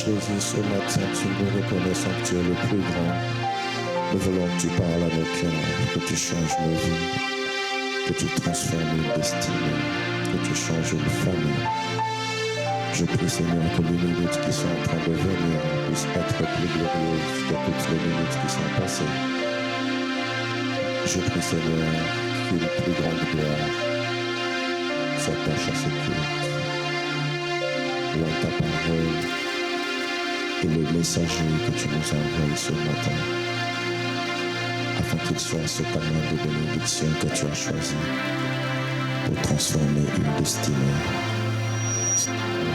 Jésus, ce matin, tu nous reconnaissons que tu es le plus grand. Nous voulons que tu parles à nos cœurs, que tu changes nos vies, que tu transformes nos destinées, que tu changes une famille. Je prie, Seigneur, que les minutes qui sont en train de venir puissent être plus glorieuses que toutes les minutes qui sont passées. Je prie, Seigneur, qu'une plus grande gloire s'attache à ce culte. Dans ta parole et le messager que tu nous as envoyé ce matin, afin qu'il soit ce canal de bénédiction que tu as choisi pour transformer une destinée.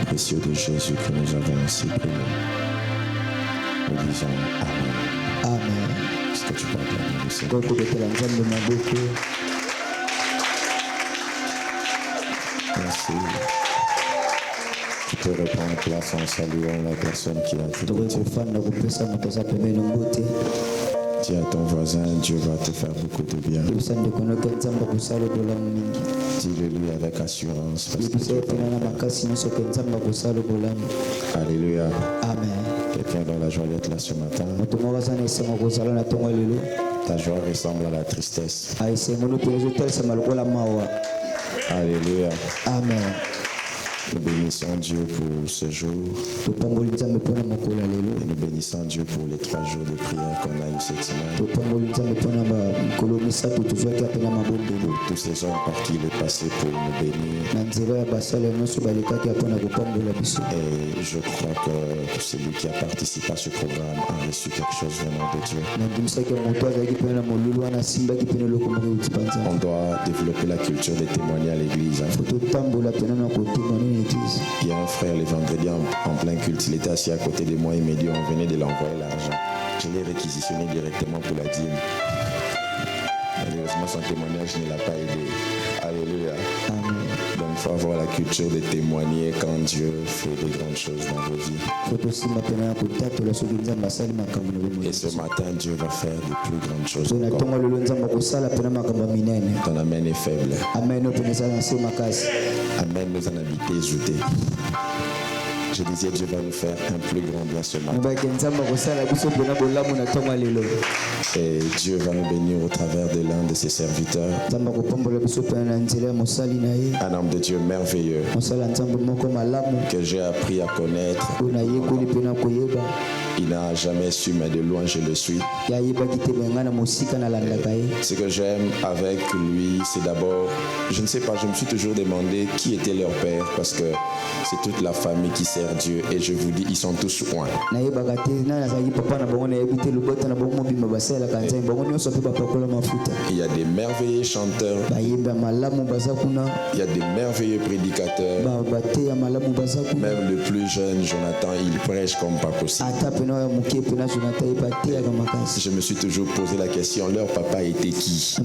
Au précieux de Jésus que nous avons ainsi prié. Nous disons Amen. Amen. Est-ce que tu peux acclamer le Seigneur? Merci. Tu peux reprendre place en saluant la personne qui a fait. Dis à ton voisin, Dieu va te faire beaucoup de bien. Dis-le-lui avec assurance. Parce que Dieu va. Alléluia. Amen. Quelqu'un dans la joie d'être là ce matin. Ta joie ressemble à la tristesse. Alléluia. Amen. Nous bénissons Dieu pour ce jour. Et nous bénissons Dieu pour les 3 jours de prière qu'on a eu cette semaine. Pour tous ces hommes par qui il est passé pour nous bénir. Et je crois que celui qui a participé à ce programme a reçu quelque chose venant de Dieu. On doit développer la culture de témoigner à l'église. Il y a un frère le vendredi en plein culte, il était assis à côté de moi, il m'a dit on venait de l'envoyer l'argent. Je l'ai réquisitionné directement pour la dîme. Malheureusement son témoignage ne l'a pas aidé. Alléluia. Amen. Donc il faut avoir la culture de témoigner quand Dieu fait de grandes choses dans vos vies. Et ce matin Dieu va faire de plus grandes choses encore. Ton amen est faible. Amen nous en habiter zouté. Je disais Dieu va nous faire un plus grand bien ce matin. Et Dieu va nous bénir au travers de l'un de ses serviteurs. Un homme de Dieu merveilleux que j'ai appris à connaître. Il n'a jamais su, mais de loin je le suis. Ce que j'aime avec lui, c'est d'abord, je ne sais pas, je me suis toujours demandé qui était leur père, parce que c'est toute la famille qui sert Dieu, et je vous dis, ils sont tous loin. Il y a des merveilleux chanteurs, il y a des merveilleux prédicateurs. Même le plus jeune, Jonathan, il prêche comme pas possible. Je me suis toujours posé la question, leur papa était qui?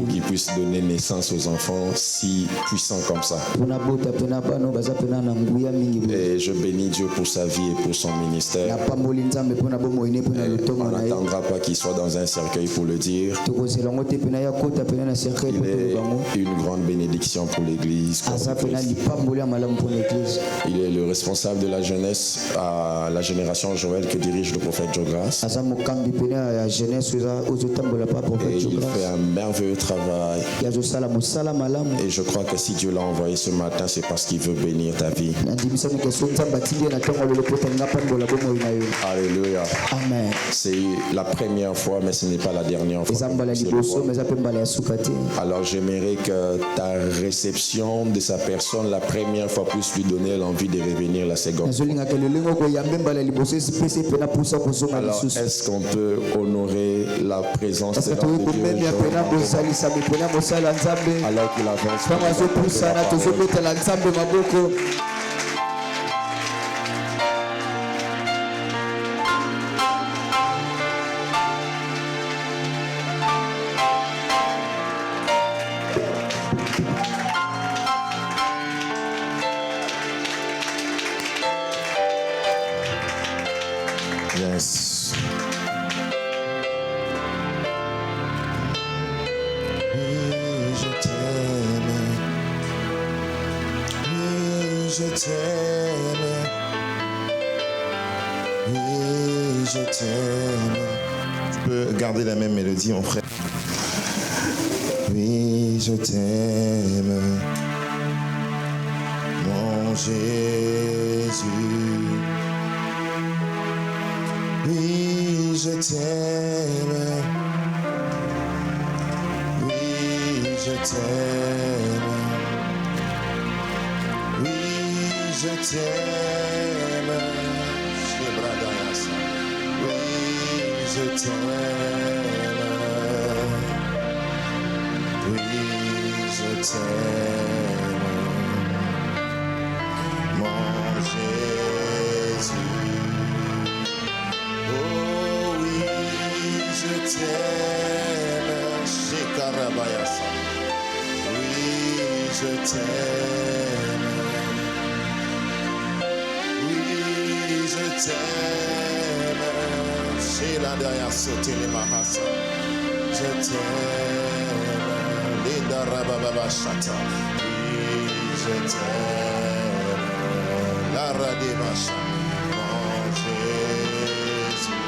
Qui puisse donner naissance aux enfants si puissants comme ça. Et je bénis Dieu pour sa vie et pour son ministère. On n'attendra pas qu'il soit dans un cercueil pour le dire. Il est une grande bénédiction pour l'Église. Il est le responsable de la jeunesse à la génération Joël que dirige le prophète Jogras. Et il fait un merveilleux travail. Et je crois que si Dieu l'a envoyé ce matin, c'est parce qu'il veut bénir ta vie. Alléluia. Amen. C'est la première fois, mais ce n'est pas la dernière fois. Alors j'aimerais que ta réception de sa personne la première fois puisse lui donner l'envie de revenir la seconde. Alors est-ce qu'on peut honorer la présence de l'homme de Dieu alors qu'il avance? Yes. Je t'aime. Je t'aime. je t'aime. Tu peux garder la même mélodie, mon frère. Oui, je t'aime, mon Jésus. Oui, je t'aime. Oui, je t'aime. Oui, je t'aime. Oui, je t'aime. Oui, je t'aime, mon Jésus. Oh oui, je t'aime, Shekarabayasa. Oui, je t'aime. Oui, je t'aime, Sheladayasa Telemahasa. Je t'aime. Darababashata. Oui, je t'aime. La radémacha. Mon Jésus.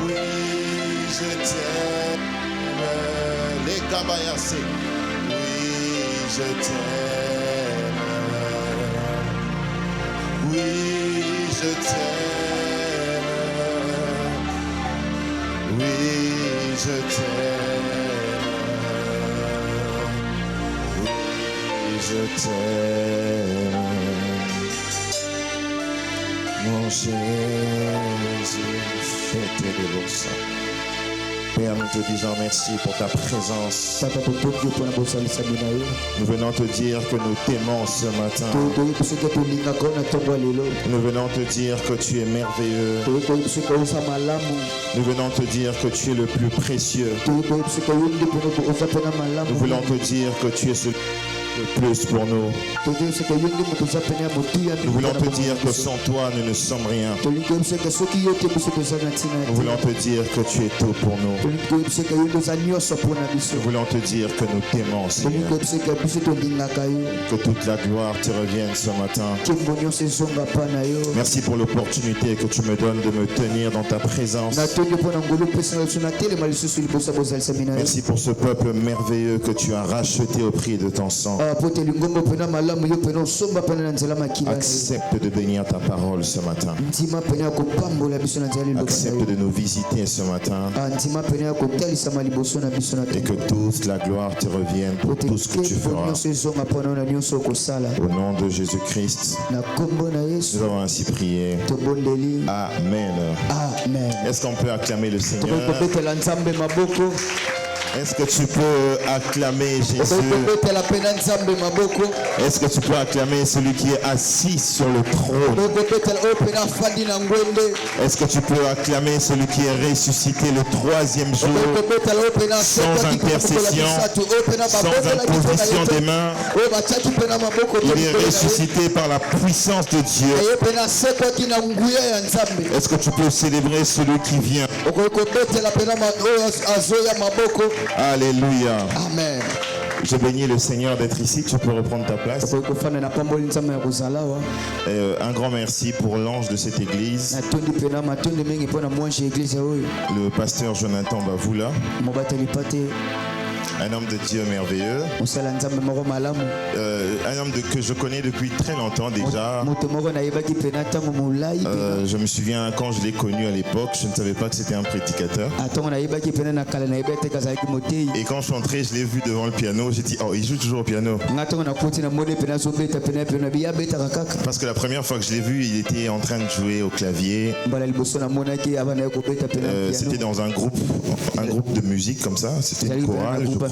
Oui, je t'aime. Les kabayasés. Oui, je t'aime. Oui, je t'aime. Oui, je t'aime. Je t'aime, mon Jésus, fais-tes de beau sang. Père, nous te disons merci pour ta présence. Nous venons te dire que nous t'aimons ce matin. Nous venons te dire que tu es merveilleux. Nous venons te dire que tu es le plus précieux. Nous voulons te dire que tu es celui le plus pour nous. Nous voulons te dire que sans toi nous ne sommes rien. Nous voulons te dire que tu es tout pour nous. Nous voulons te dire que nous t'aimons, Seigneur. Que toute la gloire te revienne ce matin. Merci pour l'opportunité que tu me donnes de me tenir dans ta présence. Merci pour ce peuple merveilleux que tu as racheté au prix de ton sang. Accepte de bénir ta parole ce matin. Accepte de nous visiter ce matin. Et que toute la gloire te revienne pour tout ce que tu feras. Au nom de Jésus-Christ, nous avons ainsi prié. Amen. Est-ce qu'on peut acclamer le Seigneur? Est-ce que tu peux acclamer Jésus? Est-ce que tu peux acclamer celui qui est assis sur le trône? Est-ce que tu peux acclamer celui qui est ressuscité le troisième jour, sans intercession, sans imposition des mains? Il est ressuscité par la puissance de Dieu. Est-ce que tu peux célébrer celui qui vient? Alléluia. Amen. Je bénis le Seigneur d'être ici. Tu peux reprendre ta place. Un grand merci pour l'ange de cette église, le pasteur Jonathan Bavoula. Un homme de Dieu merveilleux. Un homme que je connais depuis très longtemps déjà. Je me souviens quand je l'ai connu à l'époque, je ne savais pas que c'était un prédicateur. Et quand je suis entré, je l'ai vu devant le piano. J'ai dit, oh, il joue toujours au piano. Parce que la première fois que je l'ai vu, il était en train de jouer au clavier. C'était dans un groupe de musique comme ça. C'était une chorale, je crois.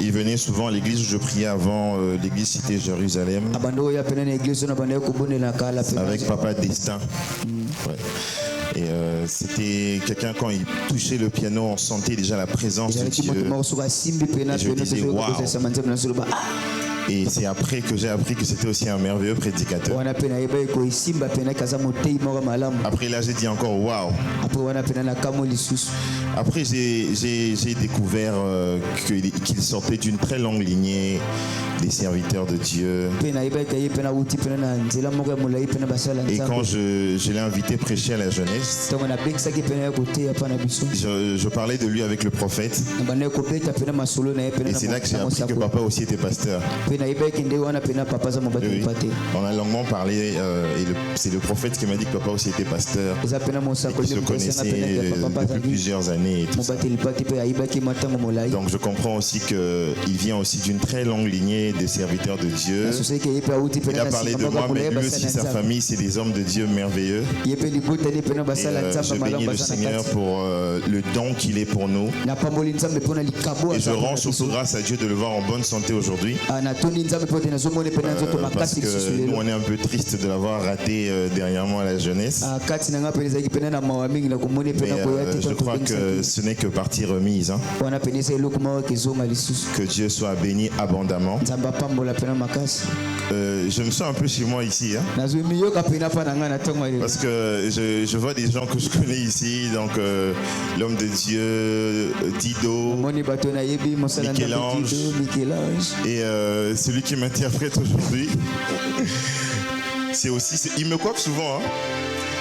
Il venait souvent à l'église où je priais avant, l'église Cité Jérusalem, avec Papa Destin. Ouais. Et c'était quelqu'un, quand il touchait le piano, on sentait déjà la présence de Dieu. Et je disais, waouh. Et c'est après que j'ai appris que c'était aussi un merveilleux prédicateur. Après là, j'ai dit encore waouh. Après, j'ai découvert qu'il sortait d'une très longue lignée des serviteurs de Dieu. Et quand je l'ai invité prêcher à la jeunesse, je parlais de lui avec le prophète. Et c'est là que j'ai appris que papa aussi était pasteur. Oui. On a longuement parlé et c'est le prophète qui m'a dit que papa aussi était pasteur. Et qu'il se connaissait depuis plusieurs années et tout ça. Donc je comprends aussi qu'il vient aussi d'une très longue lignée des serviteurs de Dieu. Il a parlé de moi, mais lui aussi, sa famille, c'est des hommes de Dieu merveilleux. Et je bénis le Seigneur pour le don qu'il est pour nous. Et je rends surtout grâce à Dieu de le voir en bonne santé aujourd'hui. Parce que nous, on est un peu triste de l'avoir raté dernièrement à la jeunesse. Mais je crois que ce n'est que partie remise. Hein. Que Dieu soit béni abondamment. Je me sens un peu chez moi ici. Hein. Parce que je vois des gens que je connais ici. Donc l'homme de Dieu, Dido, Michel-Ange et celui qui m'interprète aujourd'hui. Il me coiffe souvent. Hein.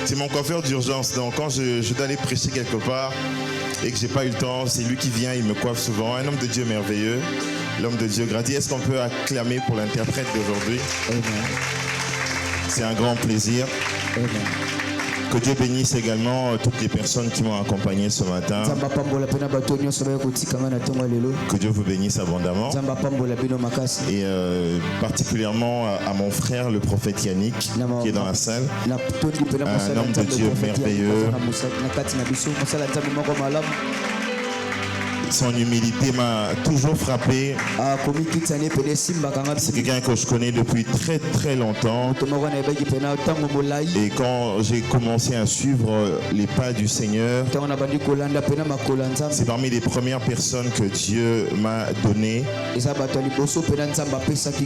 C'est mon coiffeur d'urgence. Donc quand je dois aller prêcher quelque part et que j'ai pas eu le temps, c'est lui qui vient, il me coiffe souvent. Un homme de Dieu merveilleux, l'homme de Dieu grandi. Est-ce qu'on peut acclamer pour l'interprète d'aujourd'hui? C'est un grand plaisir. Amen. Que Dieu bénisse également toutes les personnes qui m'ont accompagné ce matin. Que Dieu vous bénisse abondamment. Et particulièrement à mon frère, le prophète Yannick, qui est dans la salle. Un homme de Dieu merveilleux. Son humilité m'a toujours frappé. C'est quelqu'un que je connais depuis très très longtemps. Et quand j'ai commencé à suivre les pas du Seigneur, c'est parmi les premières personnes que Dieu m'a donné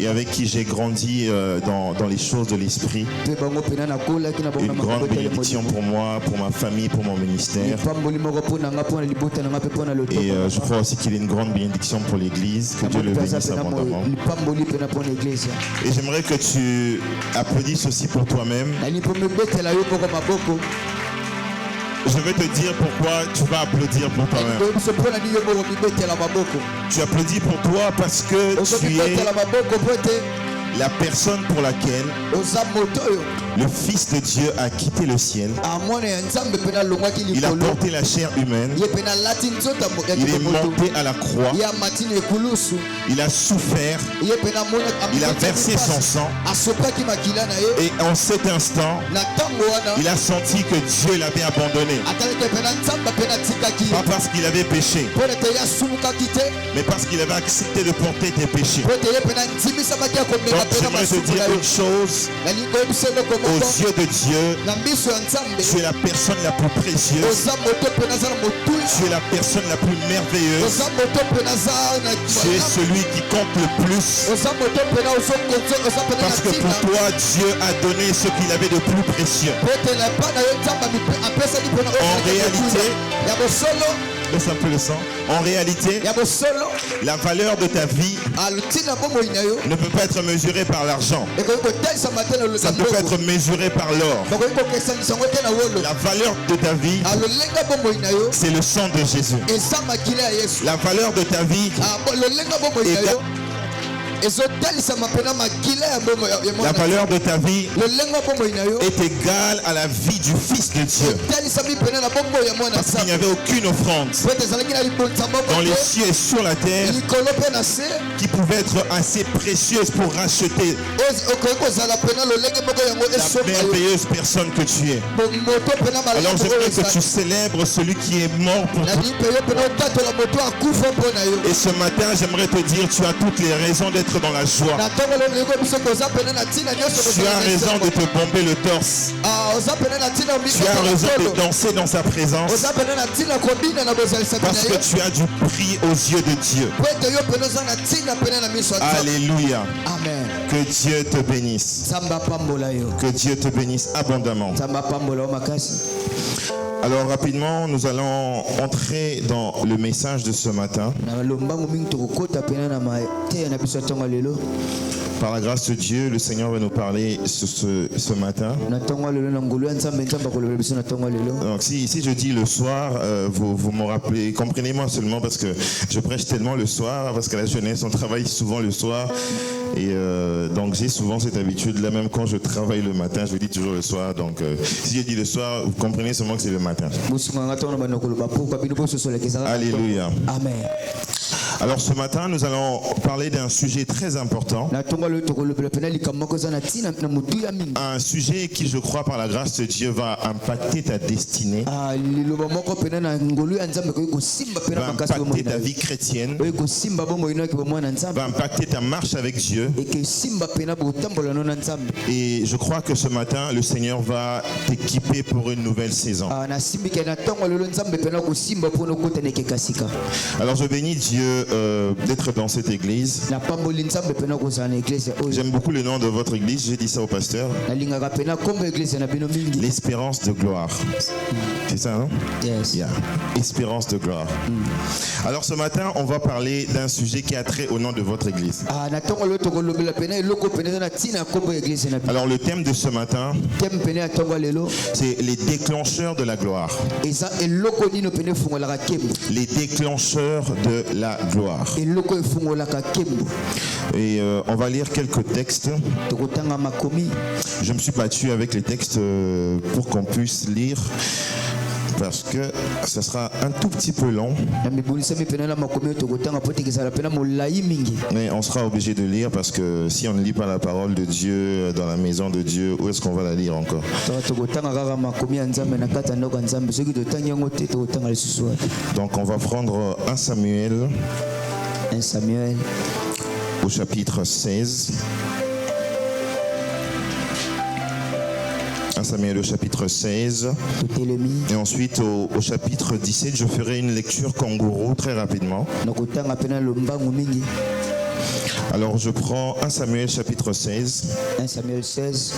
et avec qui j'ai grandi dans les choses de l'esprit. Une grande bénédiction pour moi, pour ma famille, pour mon ministère. Et je crois aussi qu'il est une grande bénédiction pour l'Église. Que Dieu le bénisse abondamment. Et j'aimerais que tu applaudisses aussi pour toi-même. Je vais te dire pourquoi tu vas applaudir pour toi-même. Tu applaudis pour toi parce que tu es la personne pour laquelle le Fils de Dieu a quitté le ciel. Il a porté la chair humaine. Il est monté à la croix. Il a souffert. Il a versé son sang. Et en cet instant, il a senti que Dieu l'avait abandonné. Pas parce qu'il avait péché, mais parce qu'il avait accepté de porter tes péchés. Donc j'aimerais te dire une chose. Aux yeux de Dieu, tu es la personne la plus précieuse. Tu es la personne la plus merveilleuse. Tu es celui qui compte le plus. Parce que pour toi, Dieu a donné ce qu'il avait de plus précieux. En réalité, laisse un peu le sang. En réalité, la valeur de ta vie ne peut pas être mesurée par l'argent. Ça ne peut pas être mesuré par l'or. La valeur de ta vie, c'est le sang de Jésus. La valeur de ta vie la valeur de ta vie est égale à la vie du Fils de Dieu. Parce qu'il n'y avait aucune offrande dans les cieux et sur la terre qui pouvait être assez précieuse pour racheter la merveilleuse personne que tu es. Alors j'aimerais que tu célèbres celui qui est mort pour toi. Et ce matin, j'aimerais te dire, tu as toutes les raisons d'être d'être dans la joie. Tu as raison de te bomber le torse. Tu as raison de danser dans sa présence. Parce que tu as du prix aux yeux de Dieu. Alléluia. Amen. Que Dieu te bénisse. Que Dieu te bénisse abondamment. Alors rapidement, nous allons entrer dans le message de ce matin. Par la grâce de Dieu, le Seigneur va nous parler ce matin. Donc si je dis le soir, vous me rappelez, comprenez-moi seulement parce que je prêche tellement le soir, parce qu'à la jeunesse, on travaille souvent le soir. Et donc j'ai souvent cette habitude là, même quand je travaille le matin, je dis toujours le soir. Donc si je dis le soir, vous comprenez seulement que c'est le matin. Alléluia. Amen. Alors ce matin, nous allons parler d'un sujet très important. Un sujet qui, je crois, par la grâce de Dieu, va impacter ta destinée. Va impacter ta vie chrétienne. Va impacter ta marche avec Dieu. Et je crois que ce matin, le Seigneur va t'équiper pour une nouvelle saison. Alors je bénis Dieu d'être dans cette église. J'aime beaucoup le nom de votre église, j'ai dit ça au pasteur. L'espérance de gloire. C'est ça, non? Yes. Yeah. Espérance de gloire. Alors ce matin, on va parler d'un sujet qui a trait au nom de votre église. Alors le thème de ce matin, c'est les déclencheurs de la gloire. Les déclencheurs de la gloire. Et on va lire quelques textes. Je me suis battu avec les textes pour qu'on puisse lire, parce que ça sera un tout petit peu long. Mais on sera obligé de lire, parce que si on ne lit pas la parole de Dieu dans la maison de Dieu, où est-ce qu'on va la lire encore? Donc on va prendre 1 Samuel. 1 Samuel au chapitre 16. 1 Samuel au chapitre 16. Et ensuite au chapitre 17, je ferai une lecture kangourou très rapidement. Alors je prends 1 Samuel chapitre 16. 1 Samuel 16.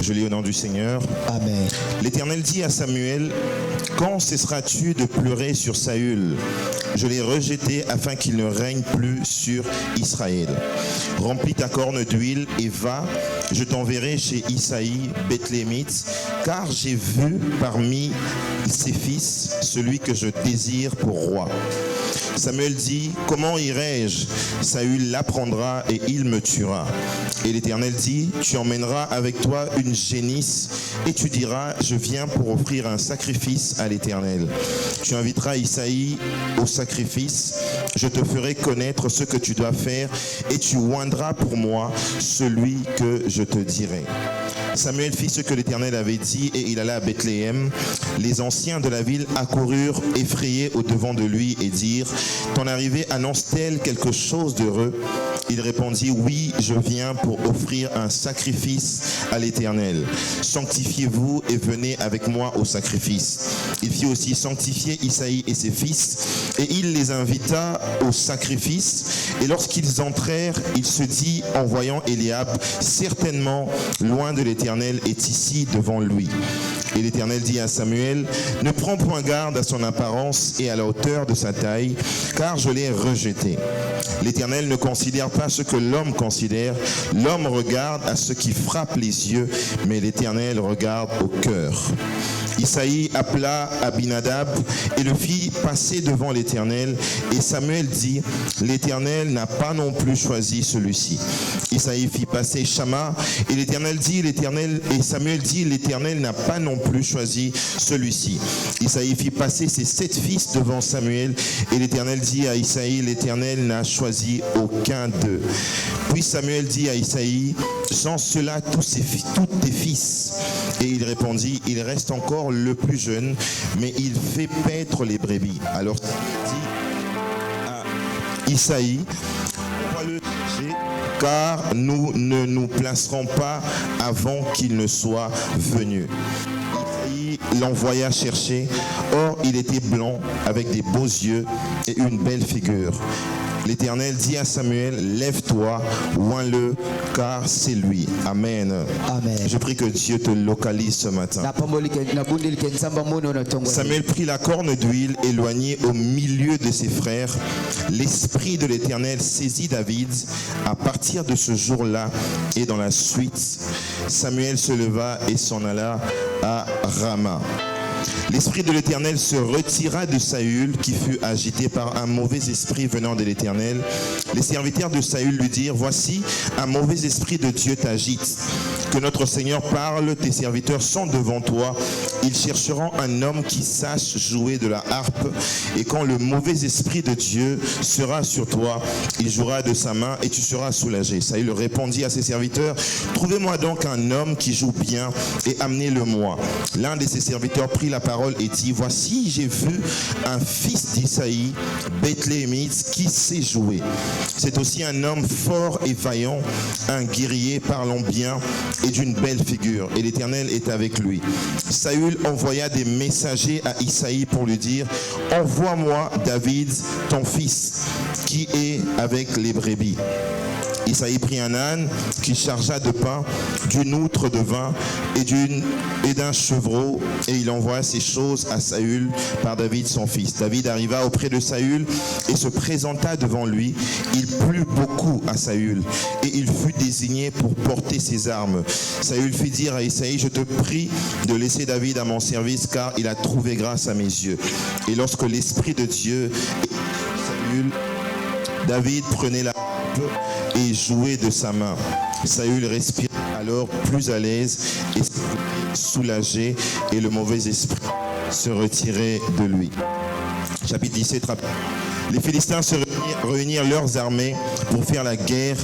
Je lis au nom du Seigneur. Amen. L'Éternel dit à Samuel: quand cesseras-tu de pleurer sur Saül? Je l'ai rejeté afin qu'il ne règne plus sur Israël. Remplis ta corne d'huile et va, je t'enverrai chez Isaïe, Bethlémite, car j'ai vu parmi ses fils celui que je désire pour roi. Samuel dit: comment irai-je? Saül l'apprendra et il me tuera. Et l'Éternel dit: tu emmèneras avec toi une génisse et tu diras: je viens pour offrir un sacrifice à l'Éternel. Tu inviteras Isaïe au sacrifice, je te ferai connaître ce que tu dois faire et tu oindras pour moi celui que je te dirai. Samuel fit ce que l'Éternel avait dit et il alla à Bethléem. Les anciens de la ville accoururent effrayés au-devant de lui et dirent: ton arrivée annonce-t-elle quelque chose d'heureux? Il répondit: oui, je viens pour offrir un sacrifice à l'Éternel. Sanctifiez-vous et venez avec moi au sacrifice. Il fit aussi sanctifier Isaïe et ses fils et il les invita au sacrifice. Et lorsqu'ils entrèrent, il se dit en voyant Éliab: certainement loin de l'Éternel est ici devant lui. Et l'Éternel dit à Samuel: ne prends point garde à son apparence et à la hauteur de sa taille, car je l'ai rejeté. L'Éternel ne considère pas ce que l'homme considère. L'homme regarde à ce qui frappe les yeux, mais l'Éternel regarde au cœur. Isaïe appela Abinadab et le fit passer devant l'Éternel. Et Samuel dit: l'Éternel n'a pas non plus choisi celui-ci. Isaïe fit passer Shama et et Samuel dit: l'Éternel n'a pas non plus choisi celui-ci. Isaïe fit passer ses 7 fils devant Samuel et l'Éternel dit à Isaïe: l'Éternel n'a choisi aucun d'eux. Puis Samuel dit à Isaïe: sans cela tous tes fils. Et il répondit: il reste encore le plus jeune, mais il fait paître les brebis. Alors il dit à Isaïe: on va le chercher car nous ne nous placerons pas avant qu'il ne soit venu. Il l'envoya chercher. Or, il était blanc, avec des beaux yeux et une belle figure. L'Éternel dit à Samuel, lève-toi, oins-le, car c'est lui. Amen. Amen. Je prie que Dieu te localise ce matin. Samuel prit la corne d'huile, éloigné au milieu de ses frères. L'Esprit de l'Éternel saisit David. À partir de ce jour-là et dans la suite, Samuel se leva et s'en alla à Rama. L'Esprit de l'Éternel se retira de Saül, qui fut agité par un mauvais esprit venant de l'Éternel. Les serviteurs de Saül lui dirent, voici, un mauvais esprit de Dieu t'agite. Que notre Seigneur parle, tes serviteurs sont devant toi. Ils chercheront un homme qui sache jouer de la harpe. Et quand le mauvais esprit de Dieu sera sur toi, il jouera de sa main et tu seras soulagé. Saül répondit à ses serviteurs, trouvez-moi donc un homme qui joue bien et amenez-le-moi. L'un de ses serviteurs prit la parole et dit, voici, j'ai vu un fils d'Isaïe, Bethléemite, qui sait jouer. C'est aussi un homme fort et vaillant, un guerrier parlant bien et d'une belle figure. Et l'Éternel est avec lui. Saül envoya des messagers à Isaïe pour lui dire, envoie-moi David, ton fils, qui est avec les brebis. Isaïe prit un âne qui chargea de pain, d'une outre de vin et d'un chevreau, et il envoya ces choses à Saül par David son fils. David arriva auprès de Saül et se présenta devant lui. Il plut beaucoup à Saül et il fut désigné pour porter ses armes. Saül fit dire à Isaïe, je te prie de laisser David à mon service, car il a trouvé grâce à mes yeux. Et lorsque l'Esprit de Dieu était sur Saül, David prenait la harpe et jouait de sa main. Saül respirait alors plus à l'aise et soulagé, et le mauvais esprit se retirait de lui. Chapitre 17. Les Philistins se réunirent leurs armées pour faire la guerre.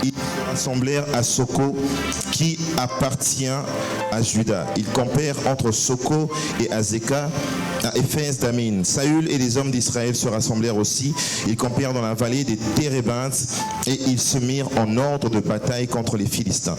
Ils se rassemblèrent à Soko, qui appartient à Juda. Ils campèrent entre Soko et Azekah, à Éphès d'Amin. Saül et les hommes d'Israël se rassemblèrent aussi. Ils campèrent dans la vallée des Térébintes et ils se mirent en ordre de bataille contre les Philistins.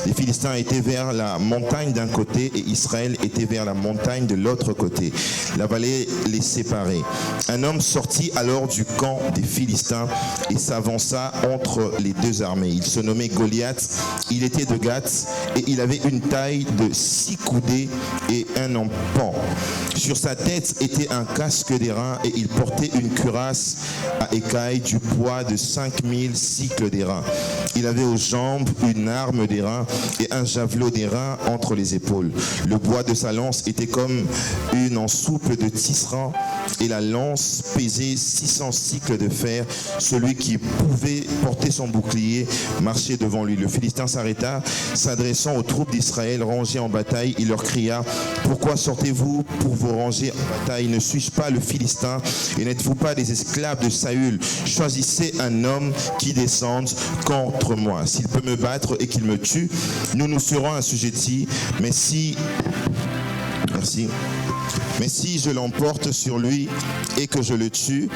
Les Philistins étaient vers la montagne d'un côté et Israël était vers la montagne de l'autre côté. La vallée les séparait. Un homme sortit alors du camp des Philistins et s'avança entre les deux armées. Il se nommait Goliath. Il était de Gath et il avait une taille de 6 coudées et un empan. Sur sa tête était un casque d'airain et il portait une cuirasse à écailles du poids de 5000 cycles d'airain. Il avait aux jambes une arme d'airain et un javelot d'airain entre les épaules. Le bois de sa lance était comme une en soupe de tisserand et la lance pesait 600 cycles de fer. Celui qui pouvait porter son bouclier marchait devant lui. Le Philistin s'arrêta, s'adressant aux troupes d'Israël rangées en bataille. Il leur cria, pourquoi sortez-vous pour vous ranger en bataille? Ne suis-je pas le Philistin et n'êtes-vous pas des esclaves de Saül? Choisissez un homme qui descende contre moi. S'il peut me battre et qu'il me tue, nous nous serons assujettis. Mais si je l'emporte sur lui et que je le tue,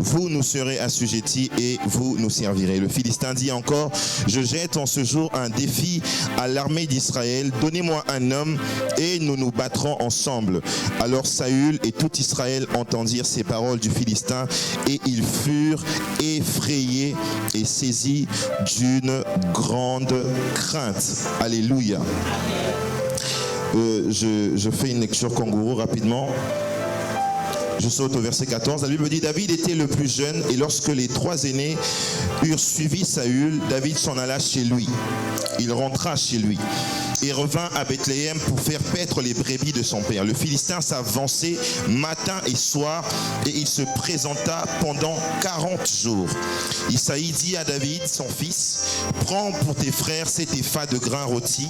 vous nous serez assujettis et vous nous servirez. Le Philistin dit encore, je jette en ce jour un défi à l'armée d'Israël. Donnez-moi un homme et nous nous battrons ensemble. Alors Saül et tout Israël entendirent ces paroles du Philistin et ils furent effrayés et saisis d'une grande crainte. Alléluia. Je fais une lecture kangourou rapidement. Je saute au verset 14. La Bible dit, David était le plus jeune et lorsque les 3 aînés eurent suivi Saül, David s'en alla chez lui. Il rentra chez lui et revint à Bethléem pour faire paître les brebis de son père. Le Philistin s'avançait matin et soir et il se présenta pendant 40 jours. Isaïe dit à David, son fils, prends pour tes frères 7 éphas de grains rôtis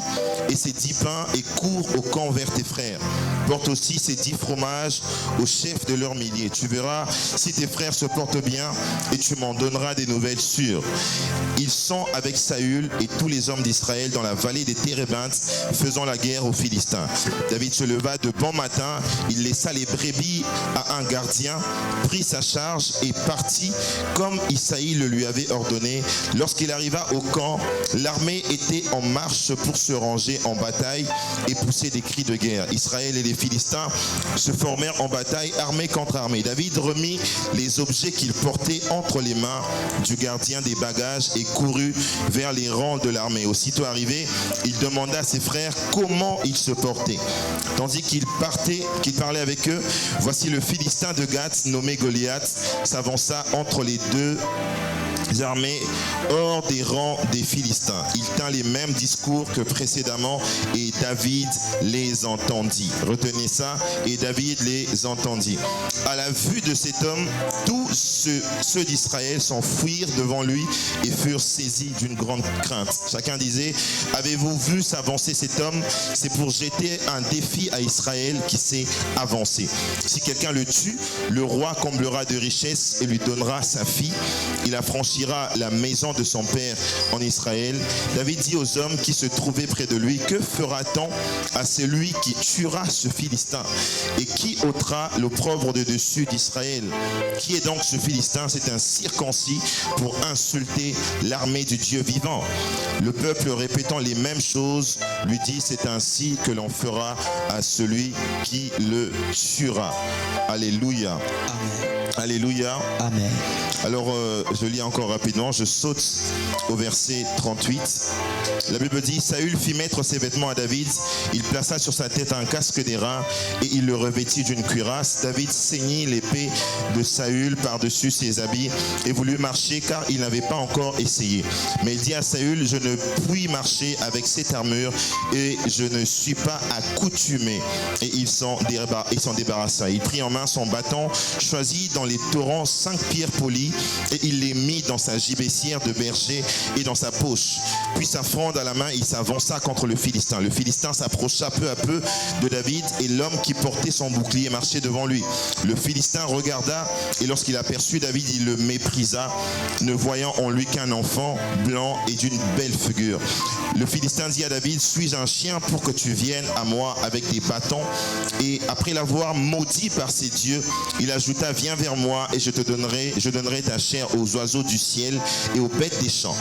et ces 10 pains et cours au camp vers tes frères. Porte aussi ces 10 fromages au chef de leurs milliers. Tu verras si tes frères se portent bien et tu m'en donneras des nouvelles sûres. Ils sont avec Saül et tous les hommes d'Israël dans la vallée des Térébintes, faisant la guerre aux Philistins. David se leva de bon matin, il laissa les brebis à un gardien, prit sa charge et partit comme Isaïe le lui avait ordonné. Lorsqu'il arriva au camp, l'armée était en marche pour se ranger en bataille et pousser des cris de guerre. Israël et les Philistins se formèrent en bataille, armée contre armée. David remit les objets qu'il portait entre les mains du gardien des bagages et courut vers les rangs de l'armée. Aussitôt arrivé, il demanda à ses frères comment ils se portaient. Tandis qu'il parlait avec eux, voici le Philistin de Gath, nommé Goliath, s'avança entre les deux armées hors des rangs des Philistins. Il tint les mêmes discours que précédemment et David les entendit. Retenez ça, et David les entendit. À la vue de cet homme, tous ceux d'Israël s'enfuirent devant lui et furent saisis d'une grande crainte. Chacun disait, avez-vous vu s'avancer cet homme? C'est pour jeter un défi à Israël qui s'est avancé. Si quelqu'un le tue, le roi comblera de richesses et lui donnera sa fille. Il affranchira la maison de son père en Israël. David dit aux hommes qui se trouvaient près de lui, que fera-t-on à celui qui tuera ce Philistin et qui ôtera l'opprobre de dessus d'Israël? Qui est donc ce Philistin? C'est un circoncis pour insulter l'armée du Dieu vivant. Le peuple, répétant les mêmes choses, lui dit, c'est ainsi que l'on fera à celui qui le tuera. Alléluia. Amen. Alléluia. Amen. Alors, je lis encore rapidement, je saute au verset 38. La Bible dit, Saül fit mettre ses vêtements à David, il plaça sur sa tête un casque d'airain et il le revêtit d'une cuirasse. David ceignit l'épée de Saül par-dessus ses habits et voulut marcher car il n'avait pas encore essayé. Mais il dit à Saül, je ne puis marcher avec cette armure et je ne suis pas accoutumé. Et il s'en débarrassa. Il prit en main son bâton, choisit dans les torrents 5 pierres polies et il les mit dans sa gibecière de berger et dans sa poche. Puis sa fronde à la main, il s'avança contre le Philistin. Le Philistin s'approcha peu à peu de David et l'homme qui portait son bouclier marchait devant lui. Le Philistin regarda et lorsqu'il aperçut David, il le méprisa, ne voyant en lui qu'un enfant blanc et d'une belle figure. Le Philistin dit à David, suis-je un chien pour que tu viennes à moi avec des bâtons? Et après l'avoir maudit par ses dieux, il ajouta, viens vers moi et je donnerai ta chair aux oiseaux du ciel et aux bêtes des champs.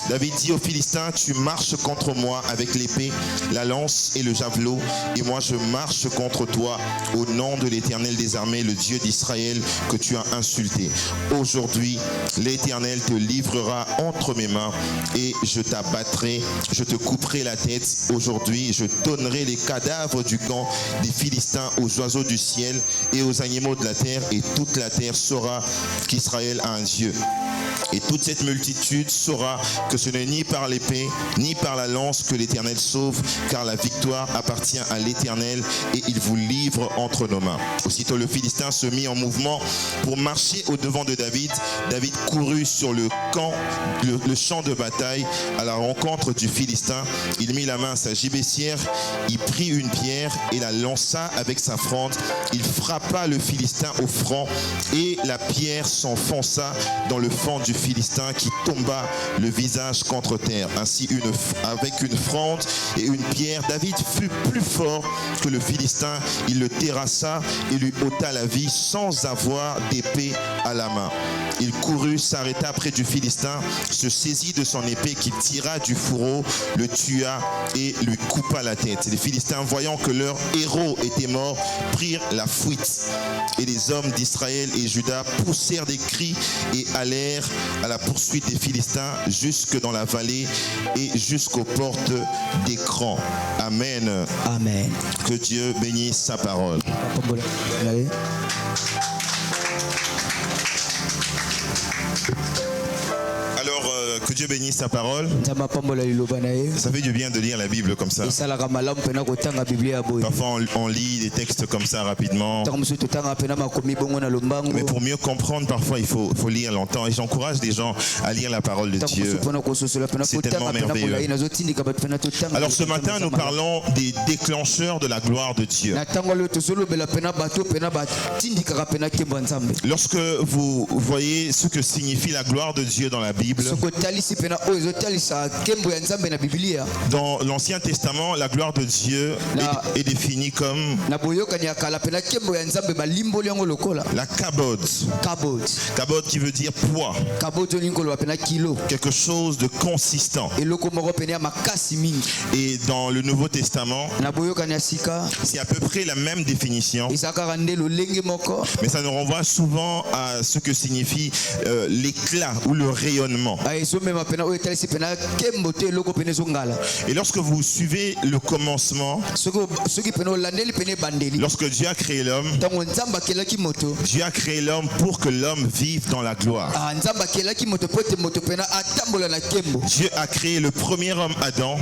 David dit aux Philistins, tu marches contre moi avec l'épée, la lance et le javelot, et moi je marche contre toi au nom de l'Éternel des armées, le Dieu d'Israël que tu as insulté. Aujourd'hui, l'Éternel te livrera entre mes mains et je t'abattrai, je te couperai la tête. Aujourd'hui, je donnerai les cadavres du camp des Philistins aux oiseaux du ciel et aux animaux de la terre, et toute la terre saura qu'Israël a un Dieu. Et toute cette multitude saura que ce n'est ni par l'épée, ni par la lance que l'Éternel sauve, car la victoire appartient à l'Éternel et il vous livre entre nos mains. Aussitôt le Philistin se mit en mouvement pour marcher au devant de David. David courut sur le champ de bataille à la rencontre du Philistin. Il mit la main à sa gibecière, il prit une pierre et la lança avec sa fronde. Il frappa le Philistin au front et la pierre s'enfonça dans le flanc du Philistin qui tomba le visage contre terre. Ainsi, avec une fronde et une pierre, David fut plus fort que le Philistin. Il le terrassa et lui ôta la vie sans avoir d'épée à la main. Il courut, s'arrêta près du Philistin, se saisit de son épée qu'il tira du fourreau, le tua et lui coupa la tête. Les Philistins, voyant que leur héros était mort, prirent la fuite. Et les hommes d'Israël et Juda poussèrent des cris et allèrent à la poursuite des Philistins jusque dans la vallée et jusqu'aux portes d'Écran. Amen. Amen. Que Dieu bénisse sa parole. Alors, que Dieu Dieu bénisse sa parole. Ça fait du bien de lire la Bible comme ça. Parfois on lit des textes comme ça rapidement. Mais pour mieux comprendre, parfois il faut lire longtemps. Et j'encourage les gens à lire la parole de Dieu. C'est tellement merveilleux. Alors ce matin, nous parlons des déclencheurs de la gloire de Dieu. Lorsque vous voyez ce que signifie la gloire de Dieu dans la Bible, dans l'Ancien Testament, la gloire de Dieu est définie comme la kabod. Kabod qui veut dire poids, quelque chose de consistant. Et dans le Nouveau Testament, c'est à peu près la même définition, mais ça nous renvoie souvent à ce que signifie l'éclat ou le rayonnement. Et lorsque vous suivez le commencement, lorsque Dieu a créé l'homme, Dieu a créé l'homme pour que l'homme vive dans la gloire. Dieu a créé le premier homme Adam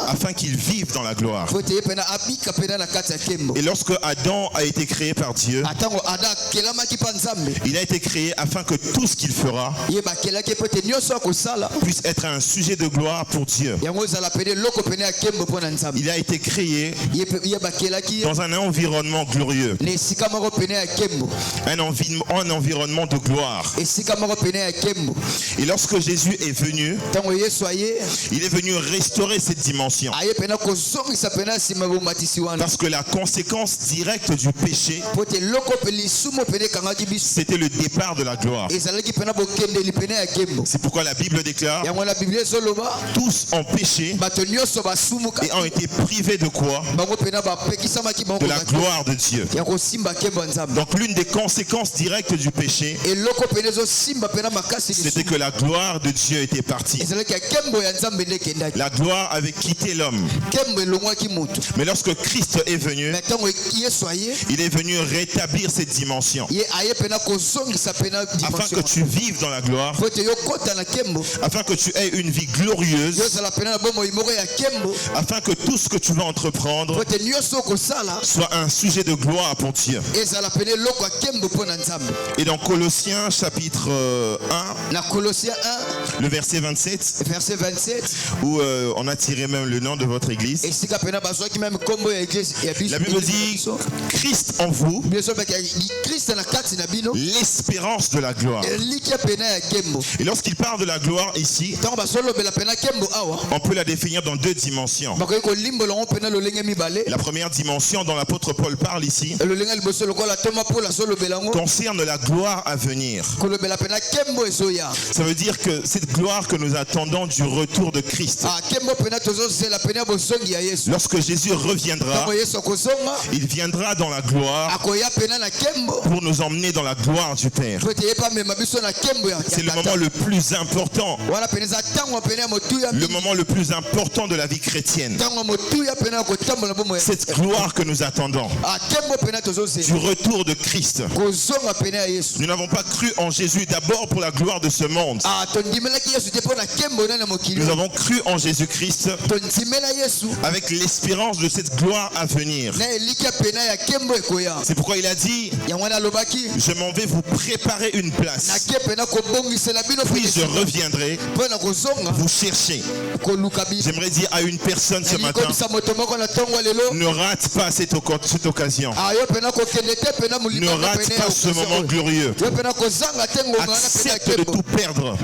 afin qu'il vive dans la gloire. Et lorsque Adam a été créé par Dieu, il a été créé afin que tout ce qu'il fera puisse être un sujet de gloire pour Dieu. Il a été créé dans un environnement glorieux, un environnement de gloire. Et lorsque Jésus est venu, il est venu restaurer cette dimension. Parce que la conséquence directe du péché, c'était le départ de la gloire. C'est pourquoi la Bible déclare: tous ont péché et ont été privés de quoi? De la gloire de Dieu. Donc l'une des conséquences directes du péché, c'était que la gloire de Dieu était partie. La gloire avait quitté l'homme. Mais lorsque Christ est venu, il est venu rétablir cette dimension, afin que tu vives dans la gloire, afin que tu aies une vie glorieuse, afin que tout ce que tu vas entreprendre soit un sujet de gloire pour Dieu. Et dans Colossiens chapitre 1, le verset 27, où on a tiré même le nom de votre église, la Bible dit: Christ en vous, l'espérance de la gloire. Et lorsqu'il parle de la gloire ici, on peut la définir dans deux dimensions. La première dimension dont l'apôtre Paul parle ici concerne la gloire à venir. Ça veut dire que cette gloire que nous attendons du retour de Christ, lorsque Jésus reviendra, il viendra dans la gloire pour nous emmener dans la gloire du Père. C'est le moment le plus important, le moment le plus important de la vie chrétienne. Cette gloire que nous attendons du retour de Christ. Nous n'avons pas cru en Jésus d'abord pour la gloire de ce monde. Nous avons cru en Jésus-Christ avec l'espérance de cette gloire à venir. C'est pourquoi il a dit: je m'en vais vous préparer une place, puis je reviendrai vous chercher. J'aimerais dire à une personne ce matin: ne rate pas cette occasion. Ne rate pas ce moment glorieux. Accepte de tout perdre,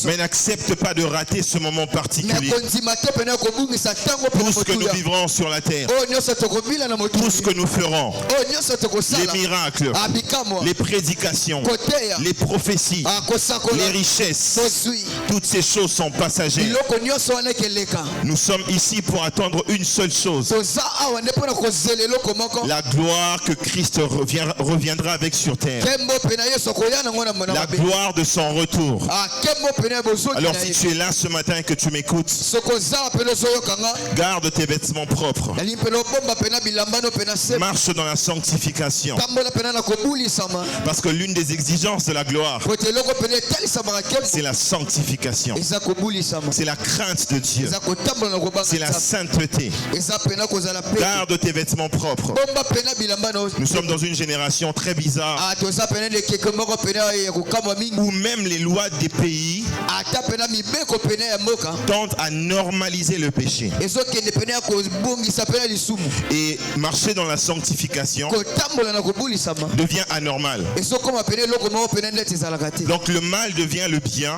mais n'accepte pas de rater ce moment particulier. Tout ce que nous vivrons sur la terre, tout ce que nous ferons, les miracles, les prédications, les prophéties, les richesses, toutes ces choses sont passagères. Nous sommes ici pour attendre une seule chose: la gloire que Christ reviendra avec sur terre, la gloire de son retour. Alors si tu es là ce matin et que tu m'écoutes, garde tes vêtements propres, marche dans la sanctification, parce que l'une des exigences de la gloire, c'est la sanctification. C'est la crainte de Dieu. C'est la sainteté. Garde tes vêtements propres. Nous sommes dans une génération très bizarre où même les lois des pays tendent à normaliser le péché. Et marcher dans la sanctification devient anormal. Donc le mal devient le bien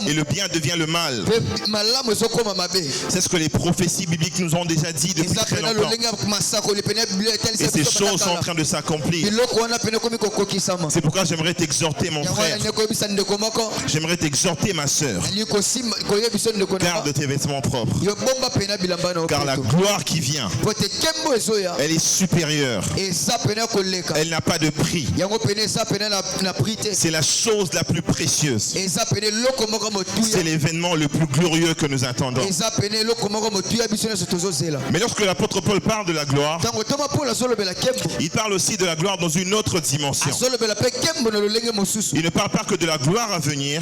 et le bien devient le mal. C'est ce que les prophéties bibliques nous ont déjà dit depuis très longtemps. Et ces choses sont en train de s'accomplir. C'est pourquoi j'aimerais t'exhorter, mon frère. J'aimerais t'exhorter, ma sœur. Garde tes vêtements propres. Car la gloire qui vient, elle est supérieure. Elle n'a pas de prix. C'est la chose la plus précieuse. C'est l'événement le plus glorieux que nous attendons. Mais lorsque l'apôtre Paul parle de la gloire, il parle aussi de la gloire dans une autre dimension. Il ne parle pas que de la gloire à venir,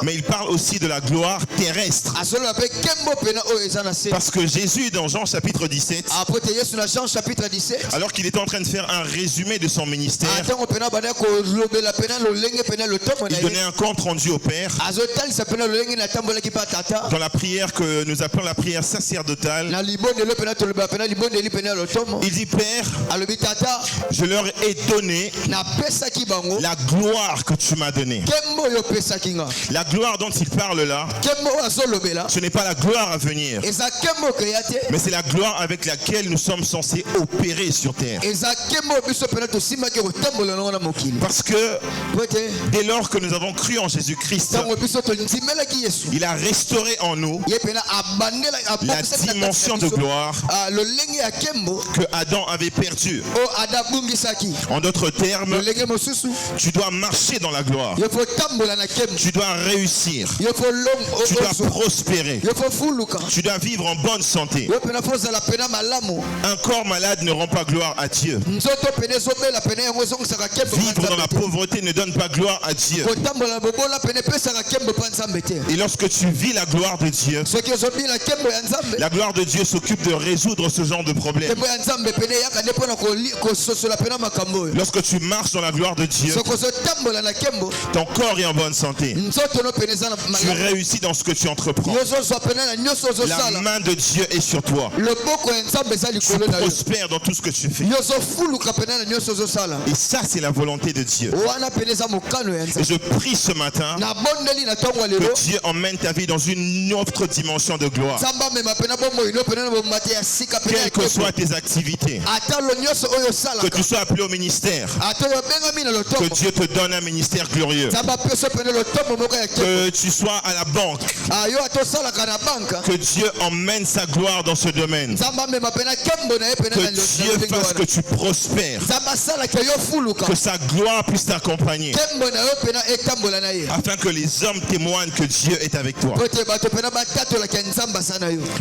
mais il parle aussi de la gloire terrestre. Parce que Jésus, dans Jean chapitre 17, alors qu'il était en train de faire un résumé de son ministère, il donnait un compte rendu au Père dans la prière que nous appelons la prière sacerdotale. Il dit: Père, je leur ai donné la gloire que tu m'as donnée. La gloire dont il parle là, ce n'est pas la gloire à venir, mais c'est la gloire avec laquelle nous sommes censés opérer sur terre. Parce que dès lors que nous avons cru en Jésus-Christ, il a restauré en nous la dimension de gloire que Adam avait perdue. En d'autres termes, tu dois marcher dans la gloire. Tu dois réussir. Tu dois prospérer. Tu dois vivre en bonne santé. Un corps malade ne rend pas gloire à Dieu. Vivre dans la pauvreté ne donne pas gloire à Dieu. Et lorsque tu vis la gloire de Dieu, la gloire de Dieu s'occupe de résoudre ce genre de problème. Lorsque tu marches dans la gloire de Dieu, ton corps est en bonne santé. Tu réussis dans ce que tu entreprends. La main de Dieu est sur toi. Tu prospères dans tout ce que tu fais. Et ça, c'est la volonté de Dieu. Et je prie ce matin que Dieu emmène ta vie dans une autre dimension de gloire. Quelles que soient tes activités, que tu sois appelé au ministère, que Dieu te donne un ministère glorieux, que tu sois à la banque, que Dieu emmène sa gloire dans ce domaine, que Dieu fasse que tu prospères, que sa gloire puisse t'accompagner, afin que les hommes témoignent que Dieu est avec toi.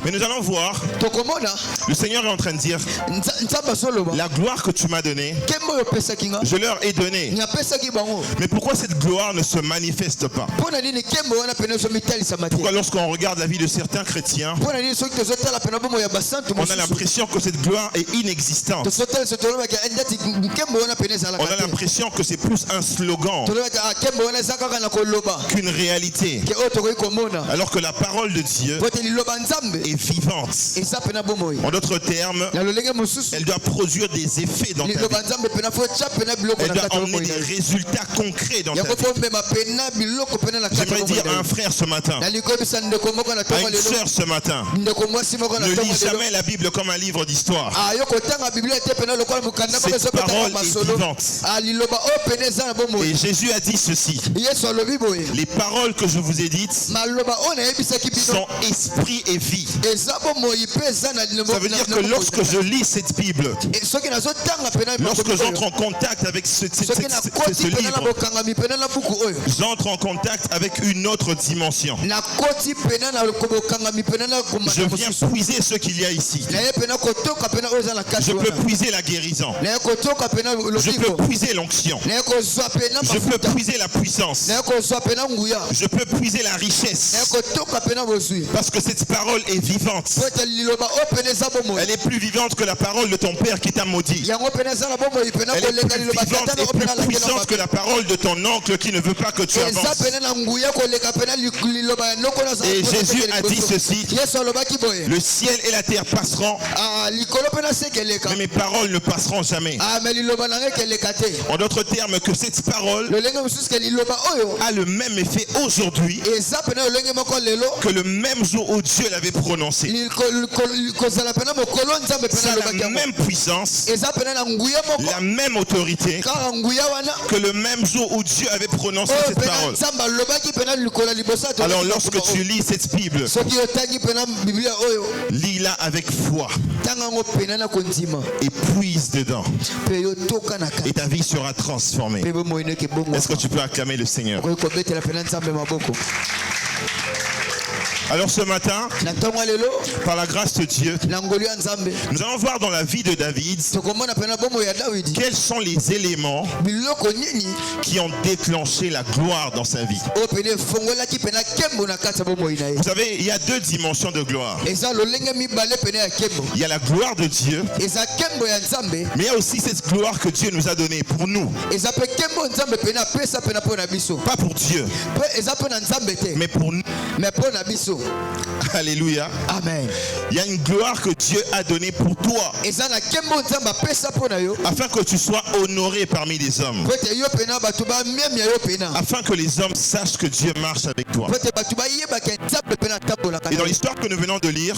Mais nous allons voir, le Seigneur est en train de dire: la gloire que tu m'as donnée, je leur ai donné. Mais pourquoi cette gloire ne se manifeste pas? Pourquoi lorsqu'on regarde la vie de certains chrétiens, on a l'impression que cette gloire est inexistante? On a l'impression que c'est plus un slogan qu'une réalité, alors que la parole de Dieu est vivante. En d'autres termes, elle doit produire des effets dans ta vie. Elle doit emmener des résultats concrets dans ta vie. J'aimerais dire à un frère ce matin, à une sœur ce matin, ne lis jamais la Bible comme un livre d'histoire. Cette parole est vivante. Et Jésus a dit ceci: les paroles que je vous ai dites sont esprit et vie. Ça veut dire que lorsque je lis cette Bible, lorsque j'entre en contact avec ce livre, j'entre en contact avec une autre dimension. Je viens puiser ce qu'il y a ici. Je peux puiser la guérison. Je peux puiser l'onction. Je peux puiser la puissance. Je peux puiser la richesse. Parce que cette parole est vivante. Elle est plus vivante que la parole de ton père qui t'a maudit. Elle est plus vivante et plus puissante que la parole de ton oncle qui ne veut pas que tu avances. Et Jésus a dit ceci: le ciel et la terre passeront, mais mes paroles ne passeront jamais. En d'autres termes, que cette parole a le même effet aujourd'hui que le même jour où Dieu l'avait prononcé. Ça a la même puissance, la même autorité que le même jour où Dieu avait prononcé cette parole. Alors lorsque tu lis cette Bible, lis-la avec foi et puise dedans, et ta vie sera transformée. Est-ce que tu peux acclamer le Seigneur? Alors ce matin, par la grâce de Dieu, nous allons voir dans la vie de David quels sont les éléments qui ont déclenché la gloire dans sa vie. Vous savez, il y a deux dimensions de gloire. Il y a la gloire de Dieu, mais il y a aussi cette gloire que Dieu nous a donnée pour nous. Pas pour Dieu, mais pour nous. Alléluia. Amen. Il y a une gloire que Dieu a donnée pour toi, afin que tu sois honoré parmi les hommes, afin que les hommes sachent que Dieu marche avec toi. Et dans l'histoire que nous venons de lire,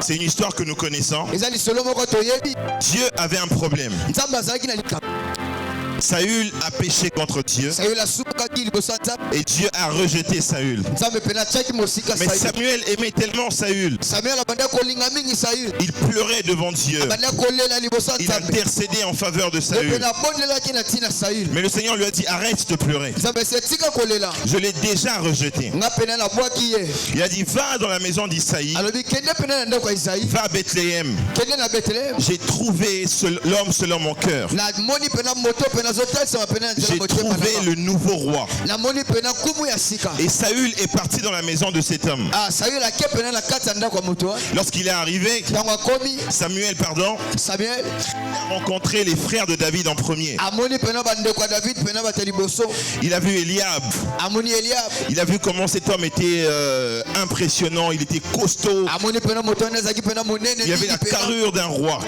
c'est une histoire que nous connaissons. Dieu avait un problème. Saül a péché contre Dieu et Dieu a rejeté Saül. Mais Samuel aimait tellement Saül. Il pleurait devant Dieu. Il intercédait en faveur de Saül. Mais le Seigneur lui a dit: arrête de pleurer. Je l'ai déjà rejeté. Il a dit: va dans la maison d'Isaïe. Va à Bethléem. J'ai trouvé l'homme selon mon cœur. J'ai trouvé le nouveau roi. Et Saül est parti dans la maison de cet homme. Lorsqu'il est arrivé, Samuel a rencontré les frères de David en premier. Il a vu Eliab. Il a vu comment cet homme était impressionnant. Il était costaud. Il avait la carrure d'un roi.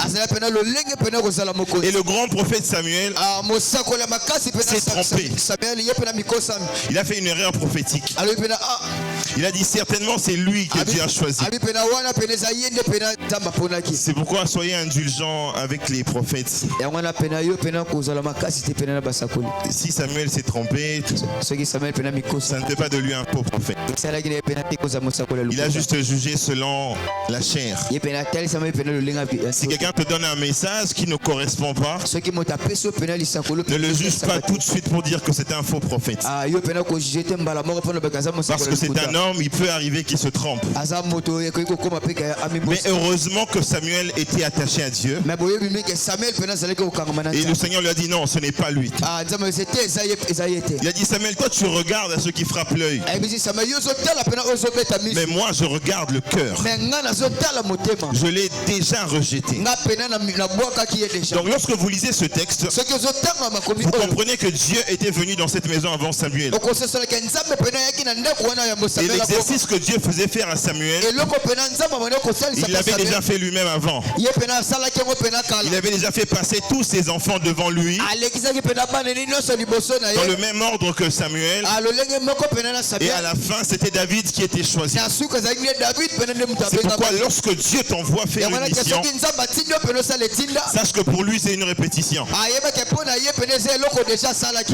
Et le grand prophète Samuel s'est trompé. Il a fait une erreur prophétique. Il a dit: certainement c'est lui que Dieu a choisi. C'est pourquoi soyez indulgents avec les prophètes. Si Samuel s'est trompé, ça ne fait pas de lui un faux prophète. Il a juste jugé selon la chair. Si quelqu'un te donne un message qui ne correspond pas, ne le juge pas tout de suite pour dire que c'est un faux prophète. Parce que c'est un homme, il peut arriver qu'il se trompe. Mais heureusement que Samuel était attaché à Dieu. Et le Seigneur lui a dit: non, ce n'est pas lui. Il a dit: Samuel, toi tu regardes à ceux qui frappent l'œil. Mais moi je regarde le cœur. Je l'ai déjà rejeté. Donc lorsque vous lisez ce texte, vous comprenez que Dieu était venu dans cette maison avant Samuel. Et l'exercice que Dieu faisait faire à Samuel, il l'avait déjà fait lui-même avant. Il avait déjà fait passer tous ses enfants devant lui, dans le même ordre que Samuel. Et à la fin, c'était David qui était choisi. C'est pourquoi lorsque Dieu t'envoie faire une mission, sache que pour lui c'est une répétition.